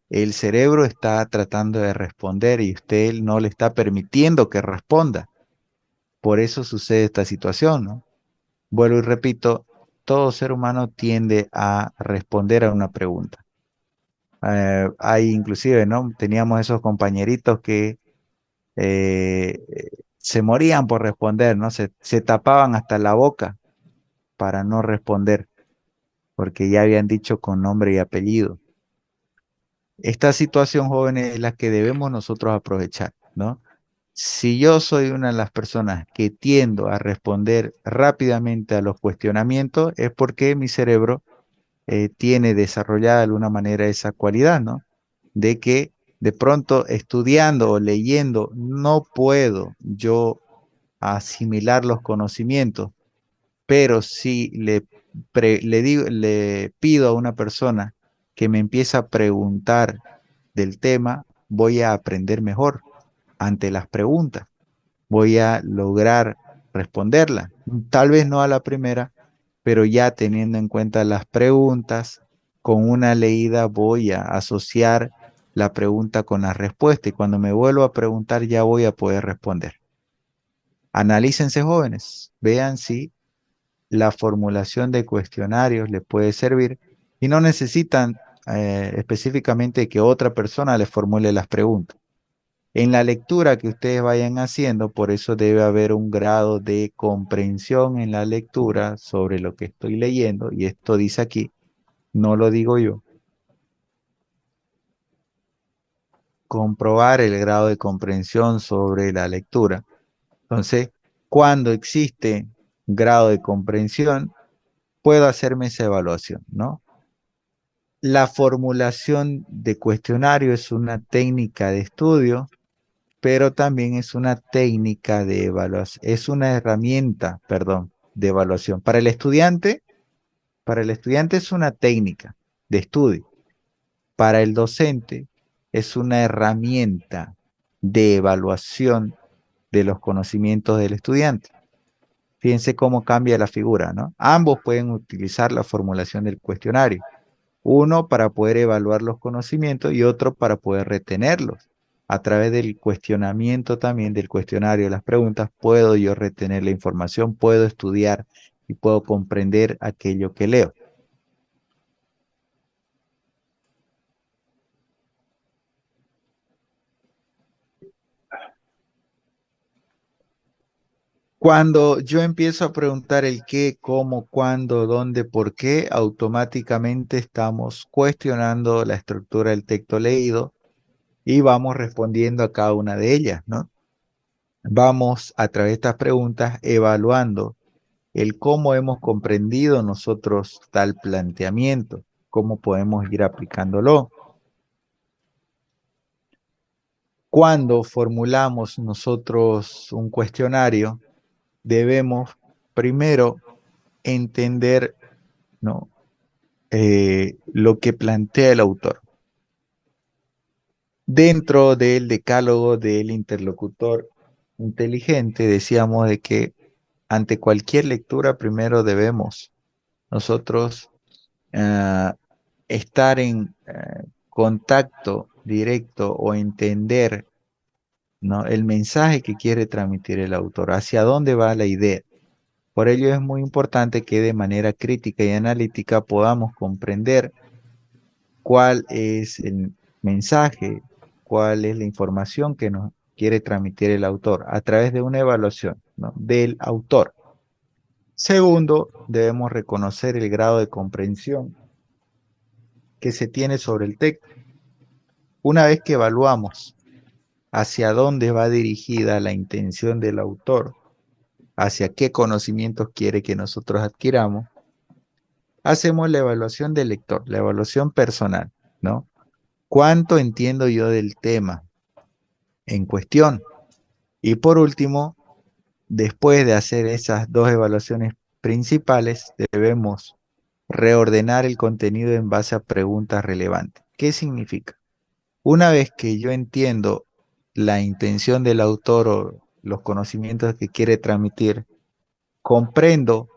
el cerebro está tratando de responder y usted no le está permitiendo que responda. Por eso sucede esta situación, ¿no? Vuelvo y repito, todo ser humano tiende a responder a una pregunta. Hay inclusive, ¿no? Teníamos esos compañeritos que eh, se morían por responder, ¿no? Se tapaban hasta la boca para no responder, porque ya habían dicho con nombre y apellido. Esta situación, jóvenes, es la que debemos nosotros aprovechar, ¿no? Si yo soy una de las personas que tiendo a responder rápidamente a los cuestionamientos, es porque mi cerebro tiene desarrollada de alguna manera esa cualidad, ¿no? De que de pronto estudiando o leyendo no puedo yo asimilar los conocimientos, pero si le pido a una persona que me empiece a preguntar del tema, voy a aprender mejor ante las preguntas, voy a lograr responderla. Tal vez no a la primera, pero ya teniendo en cuenta las preguntas, con una leída voy a asociar la pregunta con la respuesta y cuando me vuelvo a preguntar ya voy a poder responder. Analícense, jóvenes, vean si la formulación de cuestionarios les puede servir y no necesitan específicamente que otra persona les formule las preguntas. En la lectura que ustedes vayan haciendo, por eso debe haber un grado de comprensión en la lectura sobre lo que estoy leyendo, y esto dice aquí, no lo digo yo. Comprobar el grado de comprensión sobre la lectura. Entonces, cuando existe grado de comprensión, puedo hacerme esa evaluación, ¿no? La formulación de cuestionario es una técnica de estudio, pero también es una técnica de evaluación, es una herramienta, perdón, de evaluación. Para el estudiante Para el estudiante es una técnica de estudio. Para el docente es una herramienta de evaluación de los conocimientos del estudiante. Fíjense cómo cambia la figura, ¿no? Ambos pueden utilizar la formulación del cuestionario. Uno para poder evaluar los conocimientos y otro para poder retenerlos. A través del cuestionamiento también, del cuestionario, las preguntas, puedo yo retener la información, puedo estudiar y puedo comprender aquello que leo. Cuando yo empiezo a preguntar el qué, cómo, cuándo, dónde, por qué, automáticamente estamos cuestionando la estructura del texto leído y vamos respondiendo a cada una de ellas, ¿no? Vamos a través de estas preguntas evaluando el cómo hemos comprendido nosotros tal planteamiento, cómo podemos ir aplicándolo. Cuando formulamos nosotros un cuestionario, debemos primero entender, ¿no? Lo que plantea el autor. Dentro del decálogo del interlocutor inteligente, decíamos de que ante cualquier lectura primero debemos nosotros estar en contacto directo o entender, ¿no?, el mensaje que quiere transmitir el autor, hacia dónde va la idea. Por ello es muy importante que de manera crítica y analítica podamos comprender cuál es el mensaje, cuál es la información que nos quiere transmitir el autor a través de una evaluación, ¿no?, del autor. Segundo, debemos reconocer el grado de comprensión que se tiene sobre el texto. Una vez que evaluamos hacia dónde va dirigida la intención del autor, hacia qué conocimientos quiere que nosotros adquiramos, hacemos la evaluación del lector, la evaluación personal, ¿no? ¿Cuánto entiendo yo del tema en cuestión? Y por último, después de hacer esas dos evaluaciones principales, debemos reordenar el contenido en base a preguntas relevantes. ¿Qué significa? Una vez que yo entiendo la intención del autor o los conocimientos que quiere transmitir, comprendo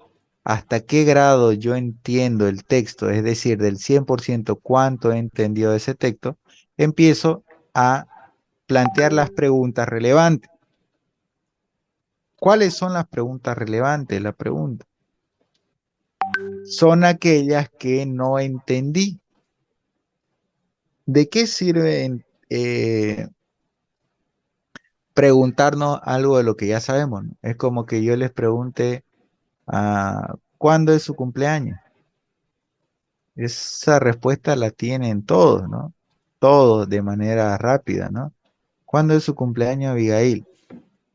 hasta qué grado yo entiendo el texto, es decir, del 100% cuánto he entendido de ese texto, empiezo a plantear las preguntas relevantes. ¿Cuáles son las preguntas relevantes? La pregunta. Son aquellas que no entendí. ¿De qué sirve preguntarnos algo de lo que ya sabemos, ¿no? Es como que yo les pregunte, ¿cuándo es su cumpleaños? Esa respuesta la tienen todos, ¿no? Todos de manera rápida, ¿no? ¿Cuándo es su cumpleaños, Abigail?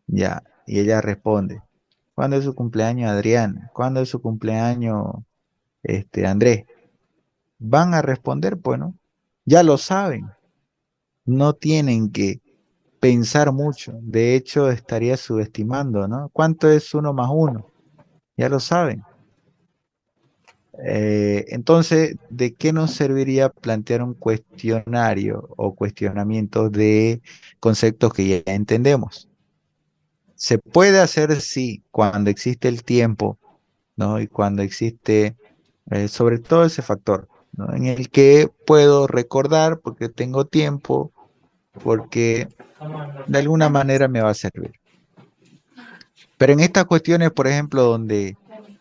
Ya, y ella responde. ¿Cuándo es su cumpleaños, Adrián? ¿Cuándo es su cumpleaños, Andrés? Van a responder, pues, ¿no? Ya lo saben. No tienen que pensar mucho. De hecho, estaría subestimando, ¿no? ¿Cuánto es 1 más 1? Ya lo saben. Entonces, ¿de qué nos serviría plantear un cuestionario o cuestionamiento de conceptos que ya entendemos? Se puede hacer, sí, cuando existe el tiempo, ¿no? Y cuando existe, sobre todo ese factor, ¿no?, en el que puedo recordar porque tengo tiempo, porque de alguna manera me va a servir. Pero en estas cuestiones, por ejemplo, donde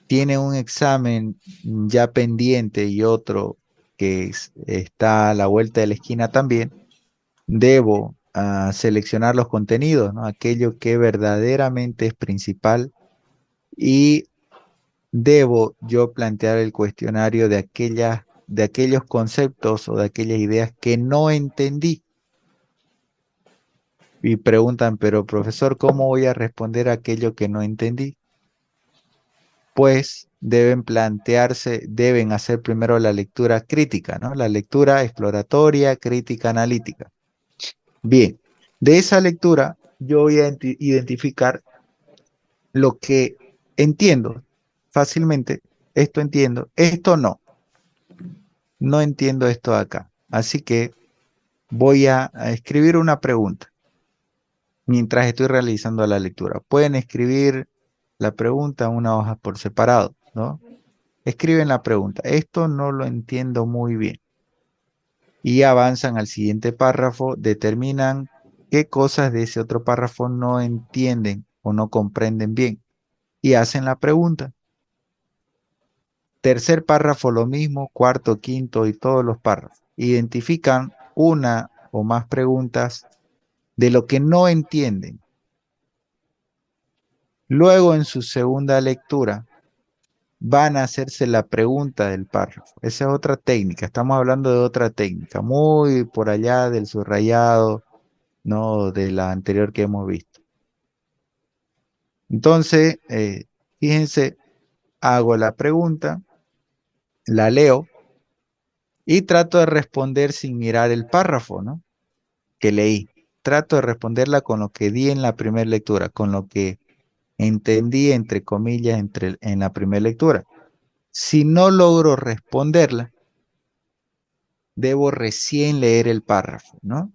tiene un examen ya pendiente y otro que está a la vuelta de la esquina también, debo seleccionar los contenidos, ¿no?, aquello que verdaderamente es principal, y debo yo plantear el cuestionario de aquellos conceptos o de aquellas ideas que no entendí. Y preguntan, pero profesor, ¿cómo voy a responder a aquello que no entendí? Pues deben hacer primero la lectura crítica, ¿no? La lectura exploratoria, crítica, analítica. Bien, de esa lectura yo voy a identificar lo que entiendo fácilmente esto entiendo, esto no, no entiendo esto de acá. Así que voy a escribir una pregunta mientras estoy realizando la lectura. Pueden escribir la pregunta en una hoja por separado, ¿no? Escriben la pregunta. Esto no lo entiendo muy bien. Y avanzan al siguiente párrafo, determinan qué cosas de ese otro párrafo no entienden o no comprenden bien y hacen la pregunta. Tercer párrafo lo mismo, cuarto, quinto y todos los párrafos. Identifican una o más preguntas de lo que no entienden. Luego en su segunda lectura van a hacerse la pregunta del párrafo. Esa es otra técnica, estamos hablando de otra técnica, muy por allá del subrayado, no de la anterior que hemos visto. Entonces, fíjense, hago la pregunta, la leo y trato de responder sin mirar el párrafo, ¿no? Que leí. Trato de responderla con lo que di en la primera lectura, con lo que entendí, entre comillas, en la primera lectura. Si no logro responderla, debo recién leer el párrafo, ¿no?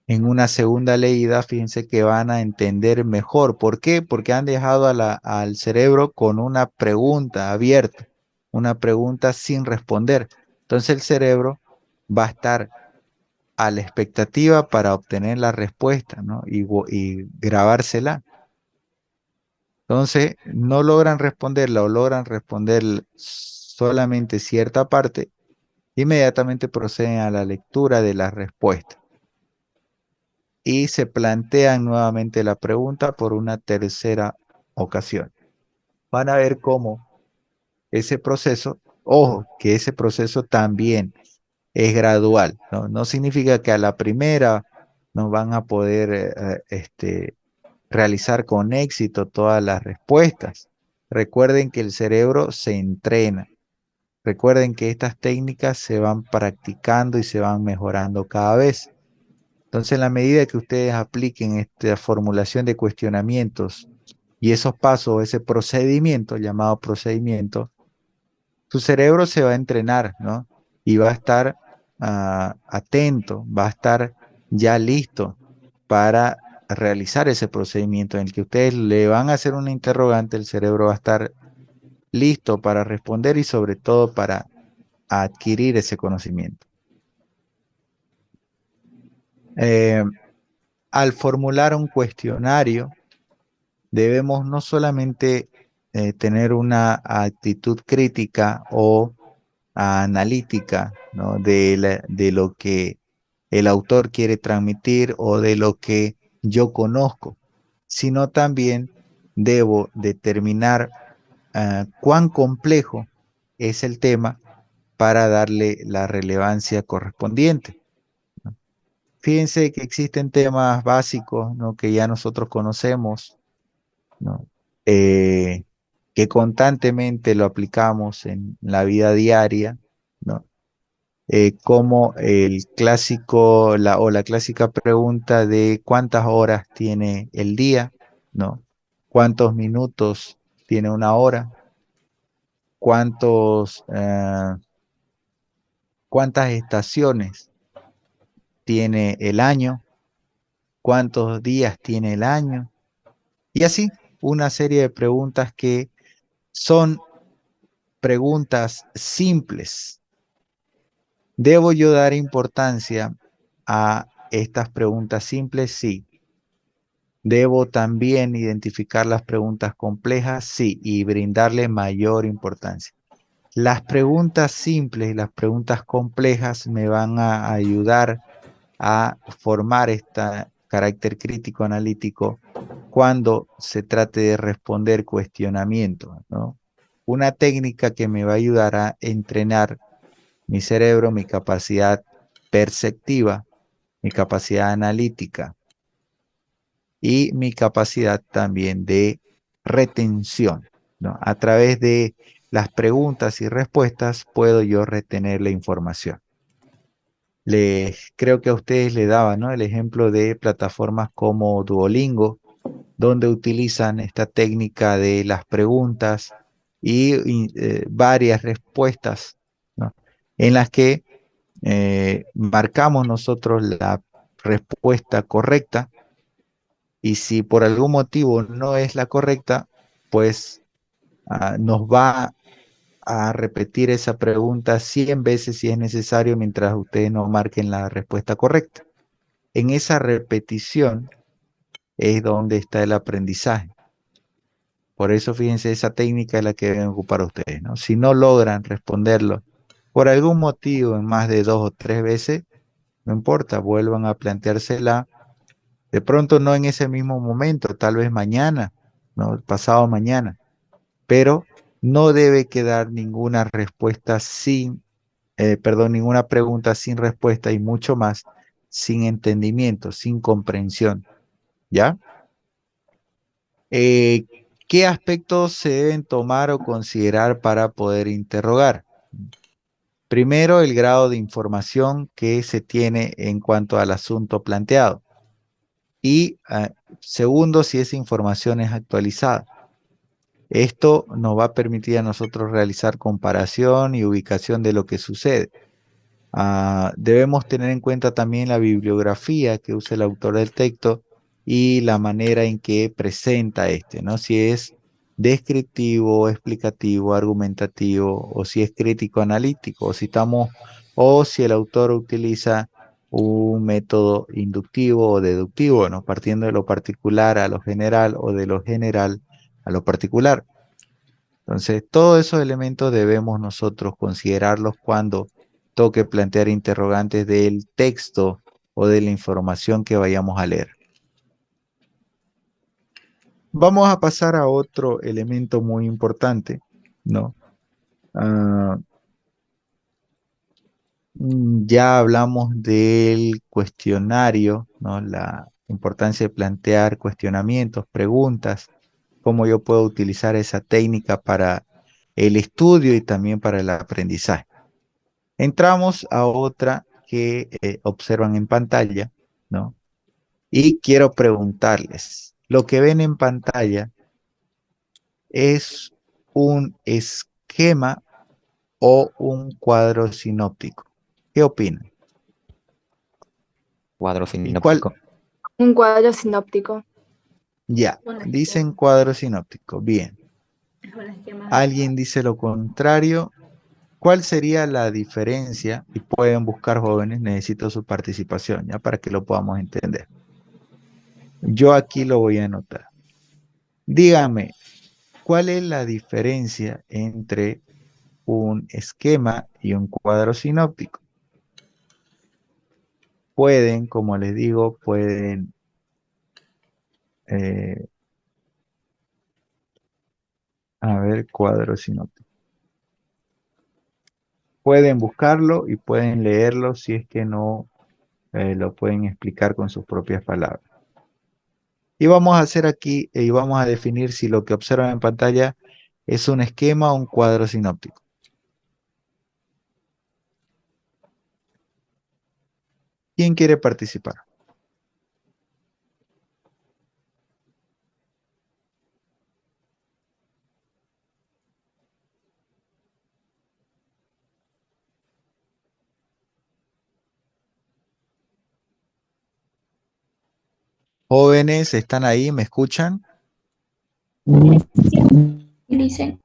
En una segunda leída, fíjense que van a entender mejor. ¿Por qué? Porque han dejado al cerebro con una pregunta abierta, una pregunta sin responder. Entonces el cerebro va a estar a la expectativa para obtener la respuesta, ¿no? Y grabársela. Entonces, no logran responderla o logran responder solamente cierta parte, inmediatamente proceden a la lectura de la respuesta y se plantean nuevamente la pregunta por una tercera ocasión. Van a ver cómo ese proceso, ojo, que ese proceso también es gradual, ¿no? No significa que a la primera no van a poder realizar con éxito todas las respuestas. Recuerden que el cerebro se entrena. Recuerden que estas técnicas se van practicando y se van mejorando cada vez. Entonces, en la medida que ustedes apliquen esta formulación de cuestionamientos y esos pasos, ese procedimiento llamado procedimiento, su cerebro se va a entrenar, ¿no? Y va a estar atento, va a estar ya listo para realizar ese procedimiento en el que ustedes le van a hacer una interrogante, el cerebro va a estar listo para responder y sobre todo para adquirir ese conocimiento. Al formular un cuestionario, debemos no solamente tener una actitud crítica o analítica, ¿no? De lo que el autor quiere transmitir o de lo que yo conozco, sino también debo determinar cuán complejo es el tema para darle la relevancia correspondiente, ¿no? Fíjense que existen temas básicos, ¿no? Que ya nosotros conocemos, ¿no? Eh, que constantemente lo aplicamos en la vida diaria, ¿no? Como el clásico o la clásica pregunta de cuántas horas tiene el día, ¿no? ¿Cuántos minutos tiene una hora? ¿Cuántas estaciones tiene el año? ¿Cuántos días tiene el año? Y así, una serie de preguntas que son preguntas simples. ¿Debo yo dar importancia a estas preguntas simples? Sí. ¿Debo también identificar las preguntas complejas? Sí, y brindarle mayor importancia. Las preguntas simples y las preguntas complejas me van a ayudar a formar este carácter crítico analítico cuando se trate de responder cuestionamientos, ¿no? Una técnica que me va a ayudar a entrenar mi cerebro, mi capacidad perceptiva, mi capacidad analítica y mi capacidad también de retención, ¿no? A través de las preguntas y respuestas puedo yo retener la información. Creo que a ustedes le daba, ¿no? El ejemplo de plataformas como Duolingo, donde utilizan esta técnica de las preguntas y varias respuestas, ¿no? En las que marcamos nosotros la respuesta correcta y si por algún motivo no es la correcta, pues nos va a repetir esa pregunta 100 veces si es necesario mientras ustedes no marquen la respuesta correcta. En esa repetición es donde está el aprendizaje. Por eso, fíjense, esa técnica es la que deben ocupar ustedes, ¿no? Si no logran responderlo por algún motivo en más de 2 o 3 veces, no importa, vuelvan a planteársela. De pronto no en ese mismo momento, tal vez mañana, ¿no? Pasado mañana, pero no debe quedar ninguna respuesta perdón, ninguna pregunta sin respuesta y mucho más sin entendimiento, sin comprensión, ¿ya? Eh, ¿Qué aspectos se deben tomar o considerar para poder interrogar? Primero, el grado de información que se tiene en cuanto al asunto planteado. Y segundo, si esa información es actualizada. Esto nos va a permitir a nosotros realizar comparación y ubicación de lo que sucede. Debemos tener en cuenta también la bibliografía que usa el autor del texto y la manera en que presenta este, ¿no? Si es descriptivo, explicativo, argumentativo, o si es crítico analítico, o si el autor utiliza un método inductivo o deductivo, ¿no? Partiendo de lo particular a lo general o de lo general a lo particular. Entonces, todos esos elementos debemos nosotros considerarlos cuando toque plantear interrogantes del texto o de la información que vayamos a leer. Vamos a pasar a otro elemento muy importante, ¿no? Ya hablamos del cuestionario, ¿no? La importancia de plantear cuestionamientos, preguntas, cómo yo puedo utilizar esa técnica para el estudio y también para el aprendizaje. Entramos a otra que observan en pantalla, ¿no? Y quiero preguntarles, ¿lo que ven en pantalla es un esquema o un cuadro sinóptico? ¿Qué opinan? Cuadro ¿Y cuál? sinóptico. Un cuadro sinóptico. Ya, dicen cuadro sinóptico. Bien. ¿Alguien dice lo contrario? ¿Cuál sería la diferencia? Y pueden buscar, jóvenes, necesito su participación, ya para que lo podamos entender. Yo aquí lo voy a anotar. Dígame, ¿cuál es la diferencia entre un esquema y un cuadro sinóptico? Pueden, como les digo, eh, a ver, cuadro sinóptico. Pueden buscarlo y pueden leerlo si es que no lo pueden explicar con sus propias palabras. Y vamos a hacer aquí, y vamos a definir si lo que observan en pantalla es un esquema o un cuadro sinóptico. ¿Quién quiere participar? Jóvenes, ¿están ahí? ¿Me escuchan? Dice,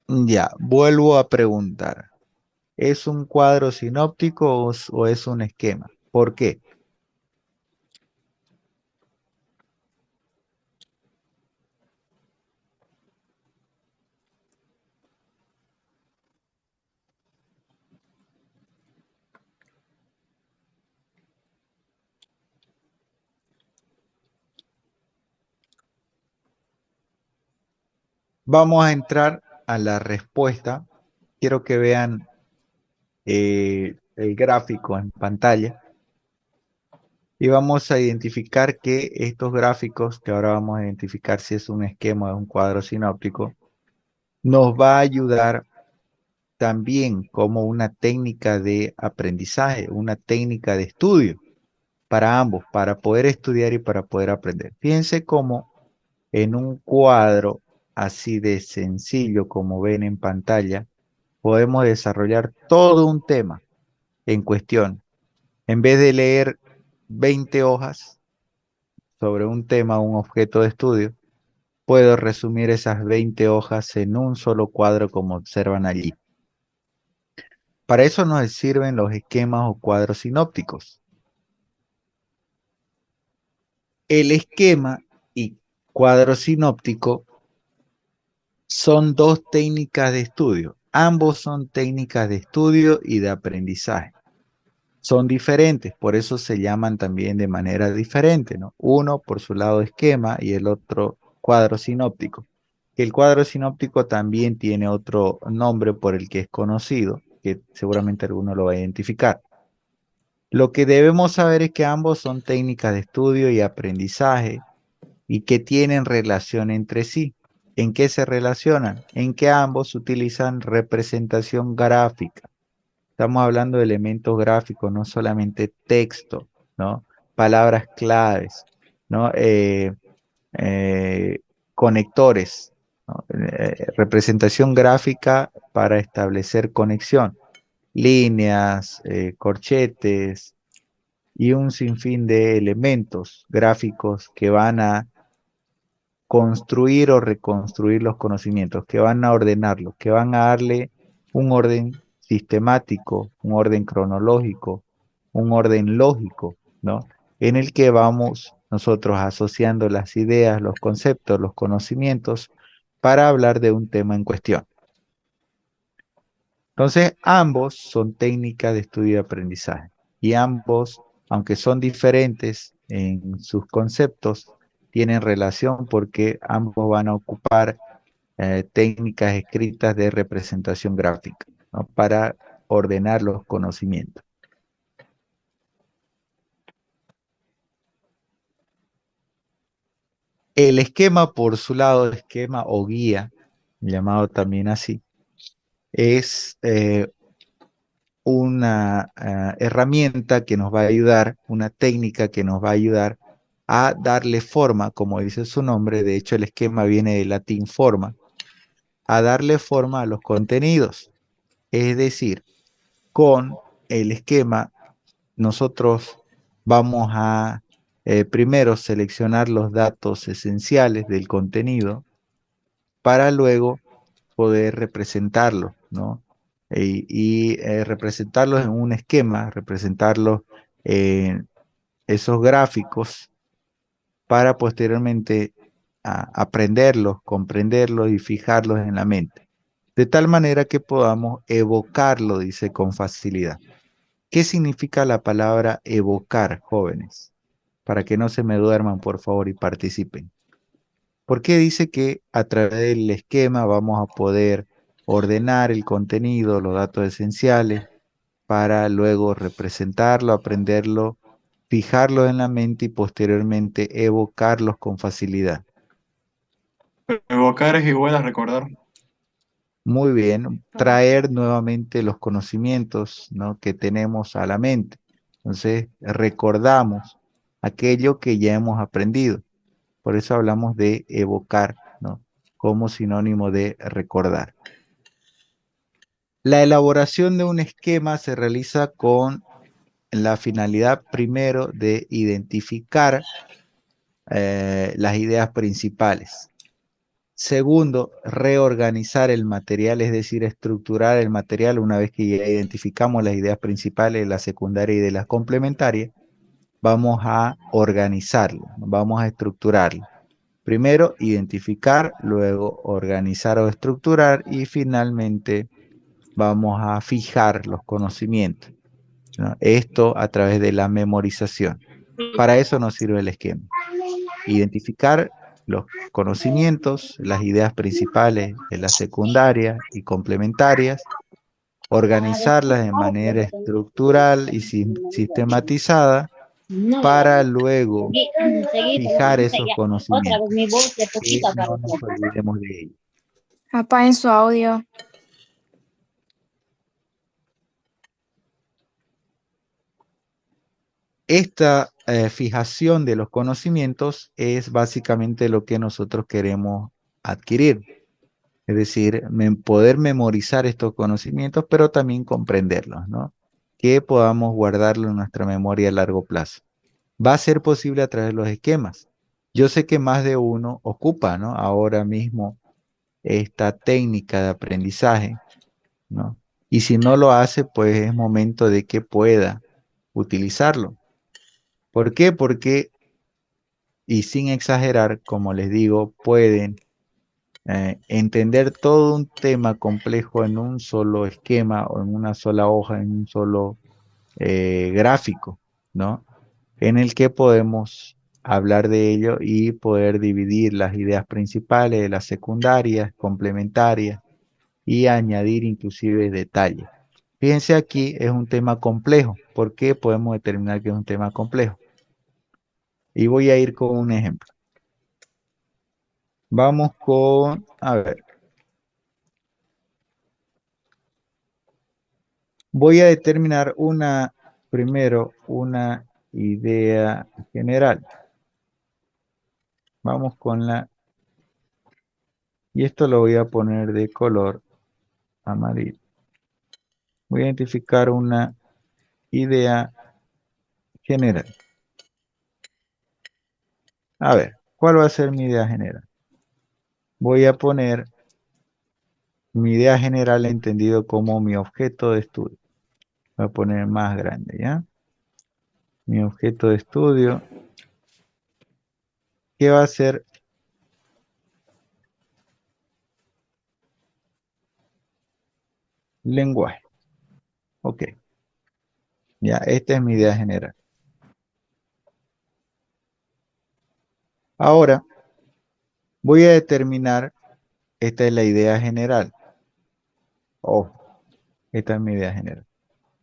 Ya, vuelvo a preguntar. ¿Es un cuadro sinóptico o es un esquema? ¿Por qué? Vamos a entrar a la respuesta. Quiero que vean el gráfico en pantalla. Y vamos a identificar que estos gráficos, que ahora vamos a identificar si es un esquema o un cuadro sinóptico, nos va a ayudar también como una técnica de aprendizaje, una técnica de estudio para ambos, para poder estudiar y para poder aprender. Fíjense cómo En un cuadro así de sencillo como ven en pantalla, podemos desarrollar todo un tema en cuestión. En vez de leer 20 hojas sobre un tema, un objeto de estudio, puedo resumir esas 20 hojas en un solo cuadro como observan allí. Para eso nos sirven los esquemas o cuadros sinópticos. El esquema y cuadro sinóptico son dos técnicas de estudio. Ambos son técnicas de estudio y de aprendizaje. Son diferentes, por eso se llaman también de manera diferente, ¿no? Uno por su lado esquema y el otro cuadro sinóptico. El cuadro sinóptico también tiene otro nombre por el que es conocido, que seguramente alguno lo va a identificar. Lo que debemos saber es que ambos son técnicas de estudio y aprendizaje y que tienen relación entre sí. ¿En qué se relacionan? En que ambos utilizan representación gráfica. Estamos hablando de elementos gráficos, no solamente texto, ¿no? Palabras claves, ¿no? Eh, conectores, ¿no? Representación gráfica para establecer conexión, líneas, corchetes y un sinfín de elementos gráficos que van a construir o reconstruir los conocimientos, que van a ordenarlos, que van a darle un orden sistemático, un orden cronológico, un orden lógico, ¿no? En el que vamos nosotros asociando las ideas, los conceptos, los conocimientos para hablar de un tema en cuestión. Entonces, ambos son técnicas de estudio y aprendizaje y ambos, aunque son diferentes en sus conceptos, tienen relación porque ambos van a ocupar técnicas escritas de representación gráfica, ¿no? Para ordenar los conocimientos. El esquema, por su lado, esquema o guía, llamado también así, es una herramienta que nos va a ayudar, una técnica que nos va a ayudar a darle forma, como dice su nombre, de hecho el esquema viene del latín forma, a darle forma a los contenidos. Es decir, con el esquema nosotros vamos a primero seleccionar los datos esenciales del contenido para luego poder representarlos, ¿no? Representarlos en un esquema, representarlos en esos gráficos para posteriormente aprenderlos, comprenderlos y fijarlos en la mente. De tal manera que podamos evocarlo, dice, con facilidad. ¿Qué significa la palabra evocar, jóvenes? Para que no se me duerman, por favor, y participen. ¿Por qué dice que a través del esquema vamos a poder ordenar el contenido, los datos esenciales, para luego representarlo, aprenderlo, fijarlo en la mente y posteriormente evocarlos con facilidad? Evocar es igual a recordar. Muy bien, traer nuevamente los conocimientos, ¿no?, que tenemos a la mente. Entonces, recordamos aquello que ya hemos aprendido. Por eso hablamos de evocar, ¿no?, como sinónimo de recordar. La elaboración de un esquema se realiza con la finalidad primero de identificar las ideas principales. Segundo, reorganizar el material, es decir, estructurar el material una vez que ya identificamos las ideas principales de la secundaria y de las complementarias, vamos a organizarlo, vamos a estructurarlo. Primero, identificar, luego organizar o estructurar y finalmente vamos a fijar los conocimientos, ¿no? Esto a través de la memorización. Para eso nos sirve el esquema. Identificar los conocimientos, las ideas principales de la secundaria y complementarias, organizarlas de manera estructural y sistematizada para luego fijar esos Otra vez conocimientos, mi voz de que poquito a no nos cabeza. olvidemos de ello. Apaguen su audio. esta fijación de los conocimientos es básicamente lo que nosotros queremos adquirir. Es decir, poder memorizar estos conocimientos, pero también comprenderlos, ¿no? Que podamos guardarlo en nuestra memoria a largo plazo. Va a ser posible a través de los esquemas. Yo sé que más de uno ocupa, ¿no? Ahora mismo esta técnica de aprendizaje, ¿no? Y si no lo hace, pues es momento de que pueda utilizarlo. ¿Por qué? Porque, y sin exagerar, como les digo, pueden entender todo un tema complejo en un solo esquema o en una sola hoja, en un solo gráfico, ¿no? En el que podemos hablar de ello y poder dividir las ideas principales de las secundarias, complementarias y añadir inclusive detalles. Fíjense aquí, es un tema complejo. ¿Por qué podemos determinar que es un tema complejo? Y voy a ir con un ejemplo. Vamos con, a ver, voy a determinar primero una idea general. Vamos con y esto lo voy a poner de color amarillo. Voy a identificar una idea general. A ver, ¿cuál va a ser mi idea general? Voy a poner mi idea general entendido como mi objeto de estudio. Voy a poner más grande, ¿ya? Mi objeto de estudio, que va a ser lenguaje. Ok, ya, esta es mi idea general. Ahora, voy a determinar, esta es la idea general. Oh, esta es mi idea general.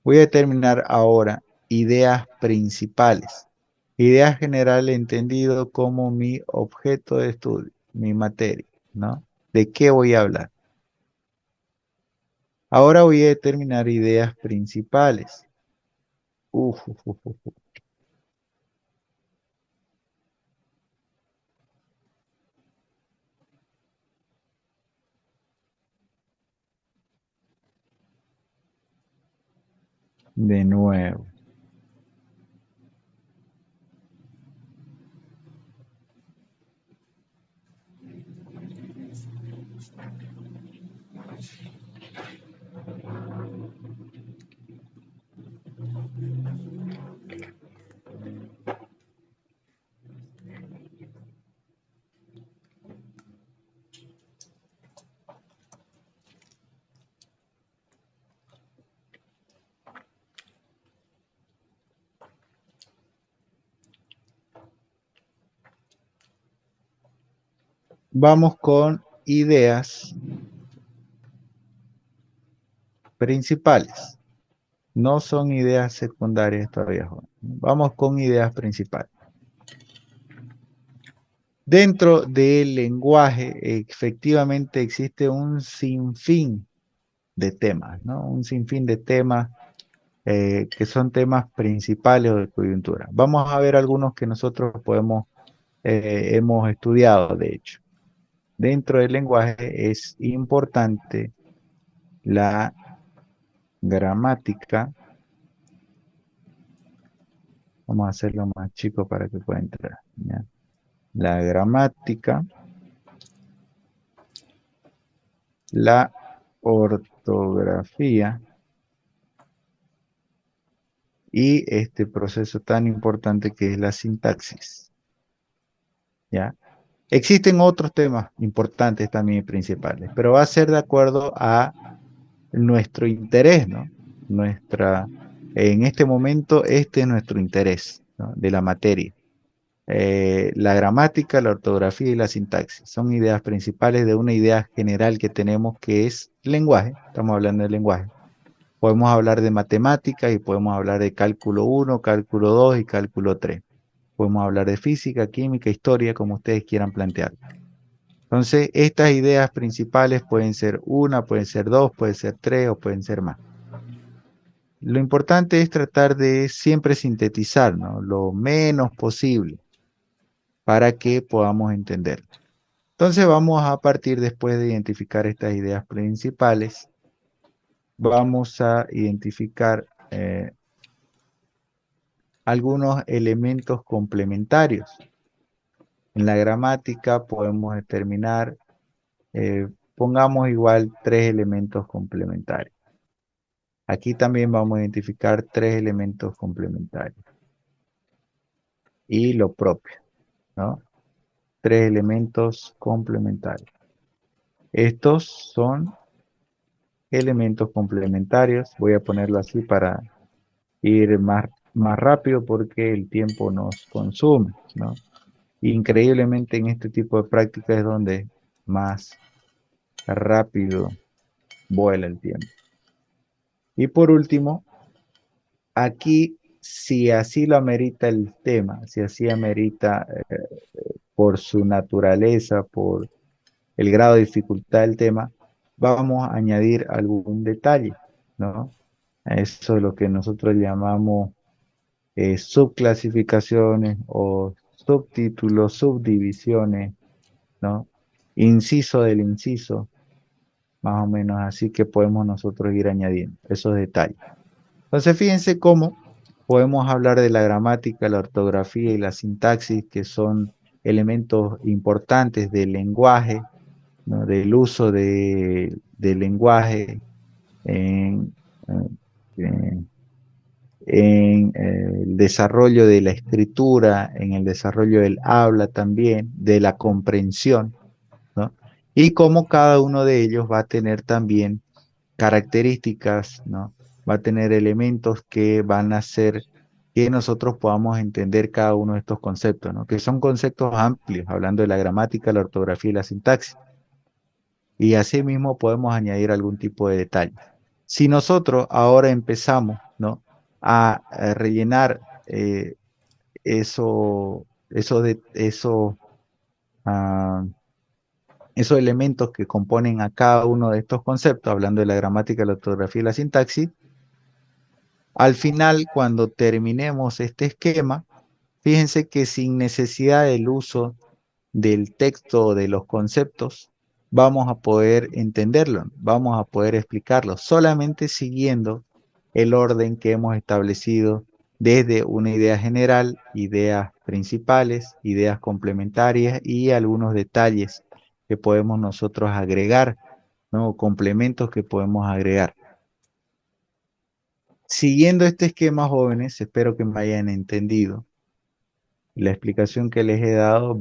Voy a determinar ahora ideas principales. Idea general entendido como mi objeto de estudio, mi materia, ¿no? ¿De qué voy a hablar? Ahora voy a determinar ideas principales. Uf, uf, uf, uf, uf. De nuevo. Vamos con ideas principales. No son ideas secundarias todavía, joven. Vamos con ideas principales. Dentro del lenguaje, efectivamente existe un sinfín de temas, ¿no? Un sinfín de temas que son temas principales o de coyuntura. Vamos a ver algunos que nosotros hemos estudiado, de hecho. Dentro del lenguaje es importante la gramática. Vamos a hacerlo más chico para que pueda entrar, ¿ya? La gramática, la ortografía y este proceso tan importante que es la sintaxis, ¿ya? Existen otros temas importantes también y principales, pero va a ser de acuerdo a nuestro interés, ¿no? En este momento, este es nuestro interés, ¿no? De la materia. La gramática, la ortografía y la sintaxis son ideas principales de una idea general que tenemos que es lenguaje. Estamos hablando de lenguaje. Podemos hablar de matemáticas y podemos hablar de cálculo 1, cálculo 2 y cálculo 3. Podemos hablar de física, química, historia, como ustedes quieran plantear. Entonces, estas ideas principales pueden ser una, pueden ser dos, pueden ser tres o pueden ser más. lo importante es tratar de siempre sintetizar, ¿no? Lo menos posible para que podamos entender. Entonces vamos a partir después de identificar estas ideas principales, vamos a identificar algunos elementos complementarios. En la gramática podemos determinar, pongamos igual 3 elementos complementarios. Aquí también vamos a identificar 3 elementos complementarios. Y lo propio, ¿no? 3 elementos complementarios. Estos son elementos complementarios. Voy a ponerlo así para ir más rápido porque el tiempo nos consume, ¿no? Increíblemente en este tipo de prácticas es donde más rápido vuela el tiempo. Y por último, aquí, si así lo amerita el tema, si así amerita por su naturaleza, por el grado de dificultad del tema, vamos a añadir algún detalle, ¿no? Eso es lo que nosotros llamamos subclasificaciones o subtítulos, subdivisiones, ¿no? Inciso del inciso, más o menos así que podemos nosotros ir añadiendo esos detalles. Entonces, fíjense cómo podemos hablar de la gramática, la ortografía y la sintaxis, que son elementos importantes del lenguaje, ¿no? Del uso del lenguaje en, en- el desarrollo de la escritura, en el desarrollo del habla también, de la comprensión, ¿no? Y cómo cada uno de ellos va a tener también características, ¿no? Va a tener elementos que van a hacer que nosotros podamos entender cada uno de estos conceptos, ¿no? Que son conceptos amplios, hablando de la gramática, la ortografía y la sintaxis. Y asimismo podemos añadir algún tipo de detalle. Si nosotros ahora empezamos, ¿no? a rellenar eso, ah, esos elementos que componen a cada uno de estos conceptos, hablando de la gramática, la ortografía y la sintaxis, al final, cuando terminemos este esquema, fíjense que sin necesidad del uso del texto o de los conceptos, vamos a poder entenderlo, vamos a poder explicarlo, solamente siguiendo el orden que hemos establecido desde una idea general, ideas principales, ideas complementarias y algunos detalles que podemos nosotros agregar, ¿no? Complementos que podemos agregar. Siguiendo este esquema, jóvenes, espero que me hayan entendido. La explicación que les he dado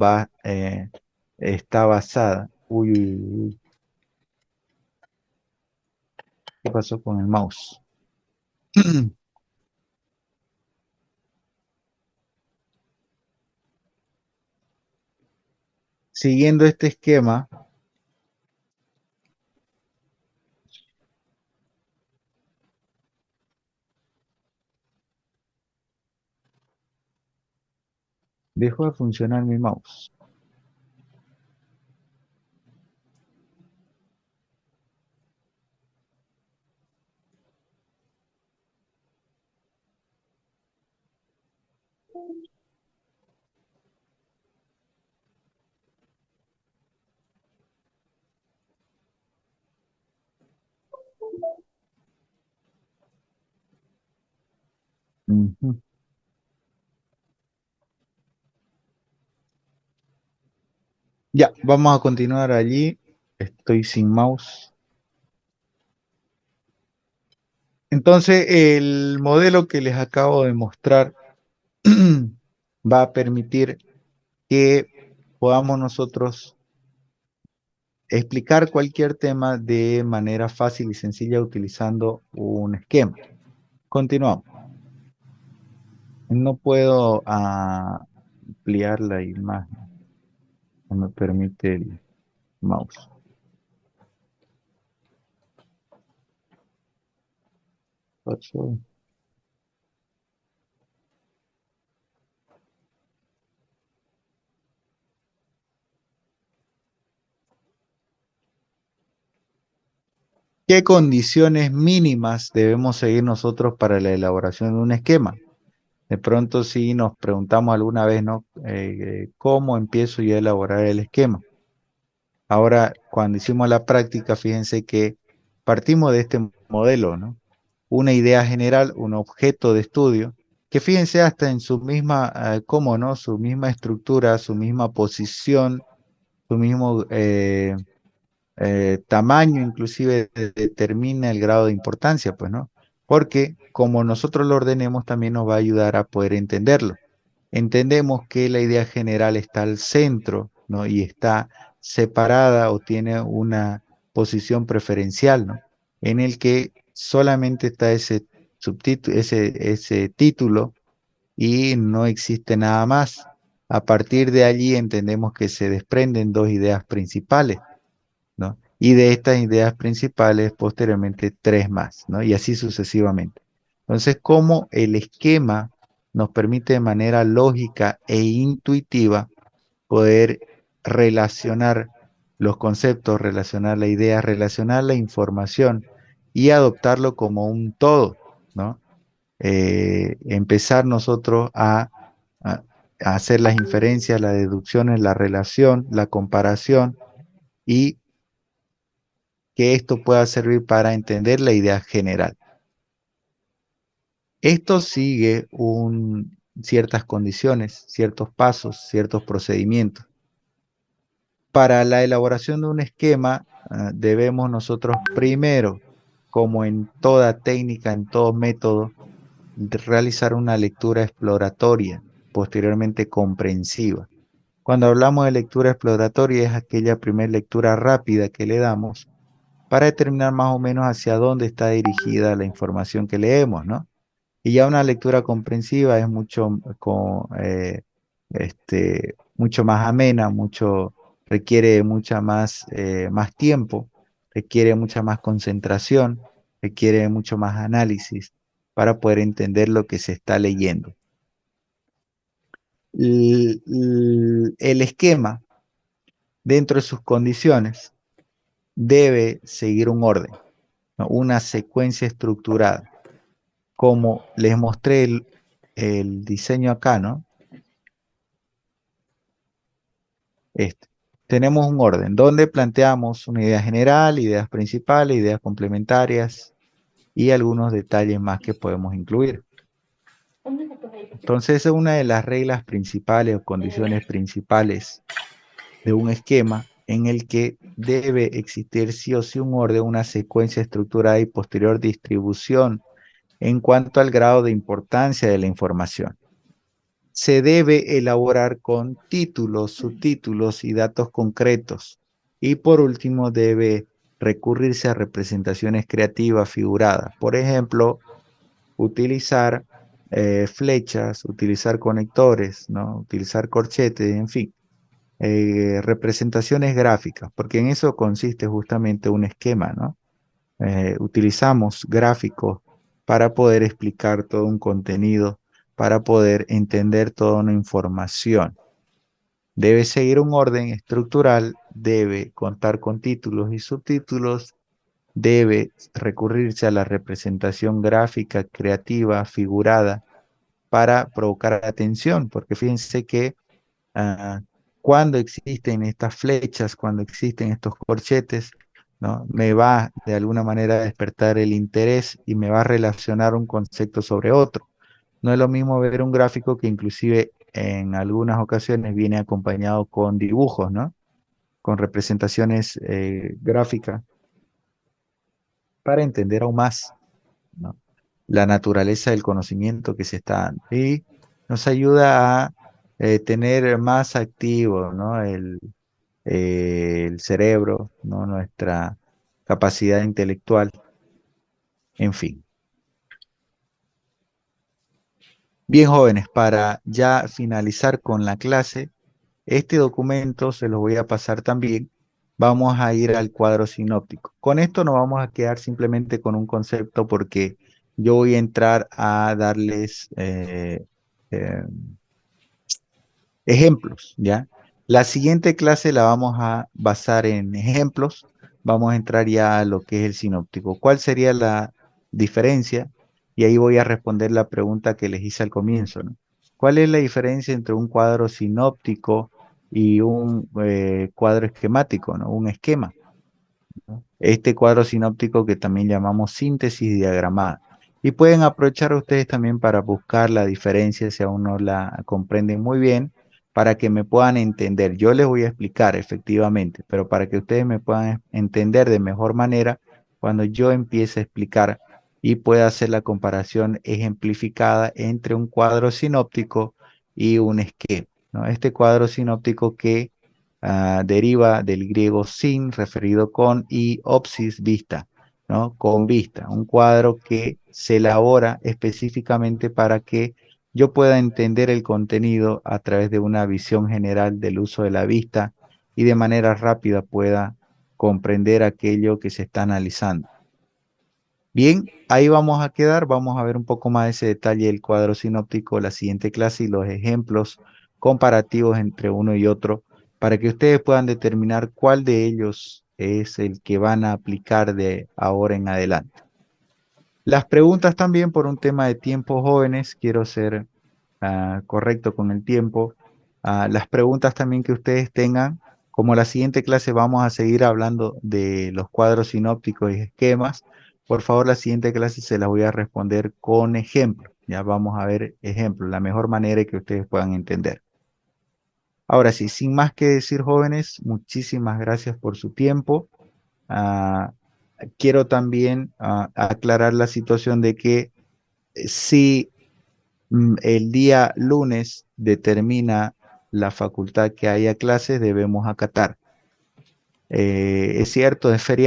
está basada. Uy, uy, uy. ¿Qué pasó con el mouse? Siguiendo este esquema, dejó de funcionar mi mouse. Ujú. Ya, vamos a continuar allí. Estoy sin mouse. Entonces, el modelo que les acabo de mostrar va a permitir que podamos nosotros explicar cualquier tema de manera fácil y sencilla utilizando un esquema. Continuamos. No puedo ampliar la imagen, no me permite el mouse. Pasó. ¿Qué condiciones mínimas debemos seguir nosotros para la elaboración de un esquema? De pronto si nos preguntamos alguna vez, ¿no? ¿Cómo empiezo yo a elaborar el esquema? Ahora, cuando hicimos la práctica, fíjense que partimos de este modelo, ¿no? Una idea general, un objeto de estudio, que fíjense hasta en su misma, ¿cómo no? Su misma estructura, su misma posición, su mismo tamaño, inclusive determina el grado de importancia, pues, ¿no? Porque como nosotros lo ordenemos, también nos va a ayudar a poder entenderlo. Entendemos que la idea general está al centro, ¿no? Y está separada o tiene una posición preferencial, ¿no? En el que solamente está ese subtítulo, ese título y no existe nada más. A partir de allí entendemos que se desprenden dos ideas principales, ¿no? Y de estas ideas principales, posteriormente, tres más, ¿no? Y así sucesivamente. Entonces, cómo el esquema nos permite de manera lógica e intuitiva poder relacionar los conceptos, relacionar la idea, relacionar la información y adoptarlo como un todo, ¿no? Empezar nosotros a a hacer las inferencias, las deducciones, la relación, la comparación y que esto pueda servir para entender la idea general. Esto sigue ciertas condiciones, ciertos pasos, ciertos procedimientos. Para la elaboración de un esquema, debemos nosotros primero, como en toda técnica, en todo método, realizar una lectura exploratoria, posteriormente comprensiva. Cuando hablamos de lectura exploratoria es aquella primera lectura rápida que le damos para determinar más o menos hacia dónde está dirigida la información que leemos, ¿no? Y ya una lectura comprensiva es mucho más amena, requiere más tiempo, requiere mucha más concentración, requiere mucho más análisis para poder entender lo que se está leyendo. El esquema, dentro de sus condiciones, debe seguir un orden, ¿no? Una secuencia estructurada. Como les mostré el diseño acá, ¿no? Este. Tenemos un orden donde planteamos una idea general, ideas principales, ideas complementarias y algunos detalles más que podemos incluir. Entonces, esa es una de las reglas principales o condiciones principales de un esquema en el que debe existir sí o sí un orden, una secuencia estructurada y posterior distribución en cuanto al grado de importancia de la información. Se debe elaborar con títulos, subtítulos y datos concretos. Y por último, debe recurrirse a representaciones creativas figuradas. Por ejemplo, utilizar flechas, utilizar conectores, ¿no? Utilizar corchetes, en fin, representaciones gráficas, porque en eso consiste justamente un esquema, ¿no? Utilizamos gráficos para poder explicar todo un contenido, para poder entender toda una información. Debe seguir un orden estructural, debe contar con títulos y subtítulos, debe recurrirse a la representación gráfica, creativa, figurada, para provocar atención, porque fíjense que cuando existen estas flechas, cuando existen estos corchetes, ¿no? Me va de alguna manera a despertar el interés y me va a relacionar un concepto sobre otro. No es lo mismo ver un gráfico que inclusive en algunas ocasiones viene acompañado con dibujos, ¿no? Con representaciones gráficas para entender aún más, ¿no? La naturaleza del conocimiento que se está dando. Y nos ayuda a tener más activo, ¿no? El cerebro, ¿no? Nuestra capacidad intelectual, en fin. Bien, jóvenes, para ya finalizar con la clase, este documento se los voy a pasar también. Vamos a ir al cuadro sinóptico. Con esto nos vamos a quedar simplemente con un concepto porque yo voy a entrar a darles eh, ejemplos, ¿ya? La siguiente clase la vamos a basar en ejemplos vamos a entrar ya a lo que es el sinóptico. ¿Cuál sería la diferencia? Y ahí voy a responder la pregunta que les hice al comienzo, ¿no? ¿Cuál es la diferencia entre un cuadro sinóptico y un cuadro esquemático, ¿no? Un esquema, ¿no? Este cuadro sinóptico que también llamamos síntesis diagramada. Y pueden aprovechar ustedes también para buscar la diferencia si aún no la comprenden muy bien, para que me puedan entender. Yo les voy a explicar efectivamente, pero para que ustedes me puedan entender de mejor manera cuando yo empiece a explicar y pueda hacer la comparación ejemplificada entre un cuadro sinóptico y un esquema, ¿no? Este cuadro sinóptico que deriva del griego sin, referido con, y opsis, vista, ¿no? Con vista, un cuadro que se elabora específicamente para que yo pueda entender el contenido a través de una visión general del uso de la vista y de manera rápida pueda comprender aquello que se está analizando. Bien, ahí vamos a quedar, vamos a ver un poco más ese detalle del cuadro sinóptico la siguiente clase y los ejemplos comparativos entre uno y otro para que ustedes puedan determinar cuál de ellos es el que van a aplicar de ahora en adelante. Las preguntas también por un tema de tiempo, jóvenes, quiero ser correcto con el tiempo. Las preguntas también que ustedes tengan, como la siguiente clase vamos a seguir hablando de los cuadros sinópticos y esquemas, por favor la siguiente clase se las voy a responder con ejemplos. Ya vamos a ver ejemplos, la mejor manera que ustedes puedan entender. Ahora sí, sin más que decir, jóvenes, muchísimas gracias por su tiempo. Ah, quiero también aclarar la situación de que si el día lunes determina la facultad que haya clases, debemos acatar. Es cierto, es feriado.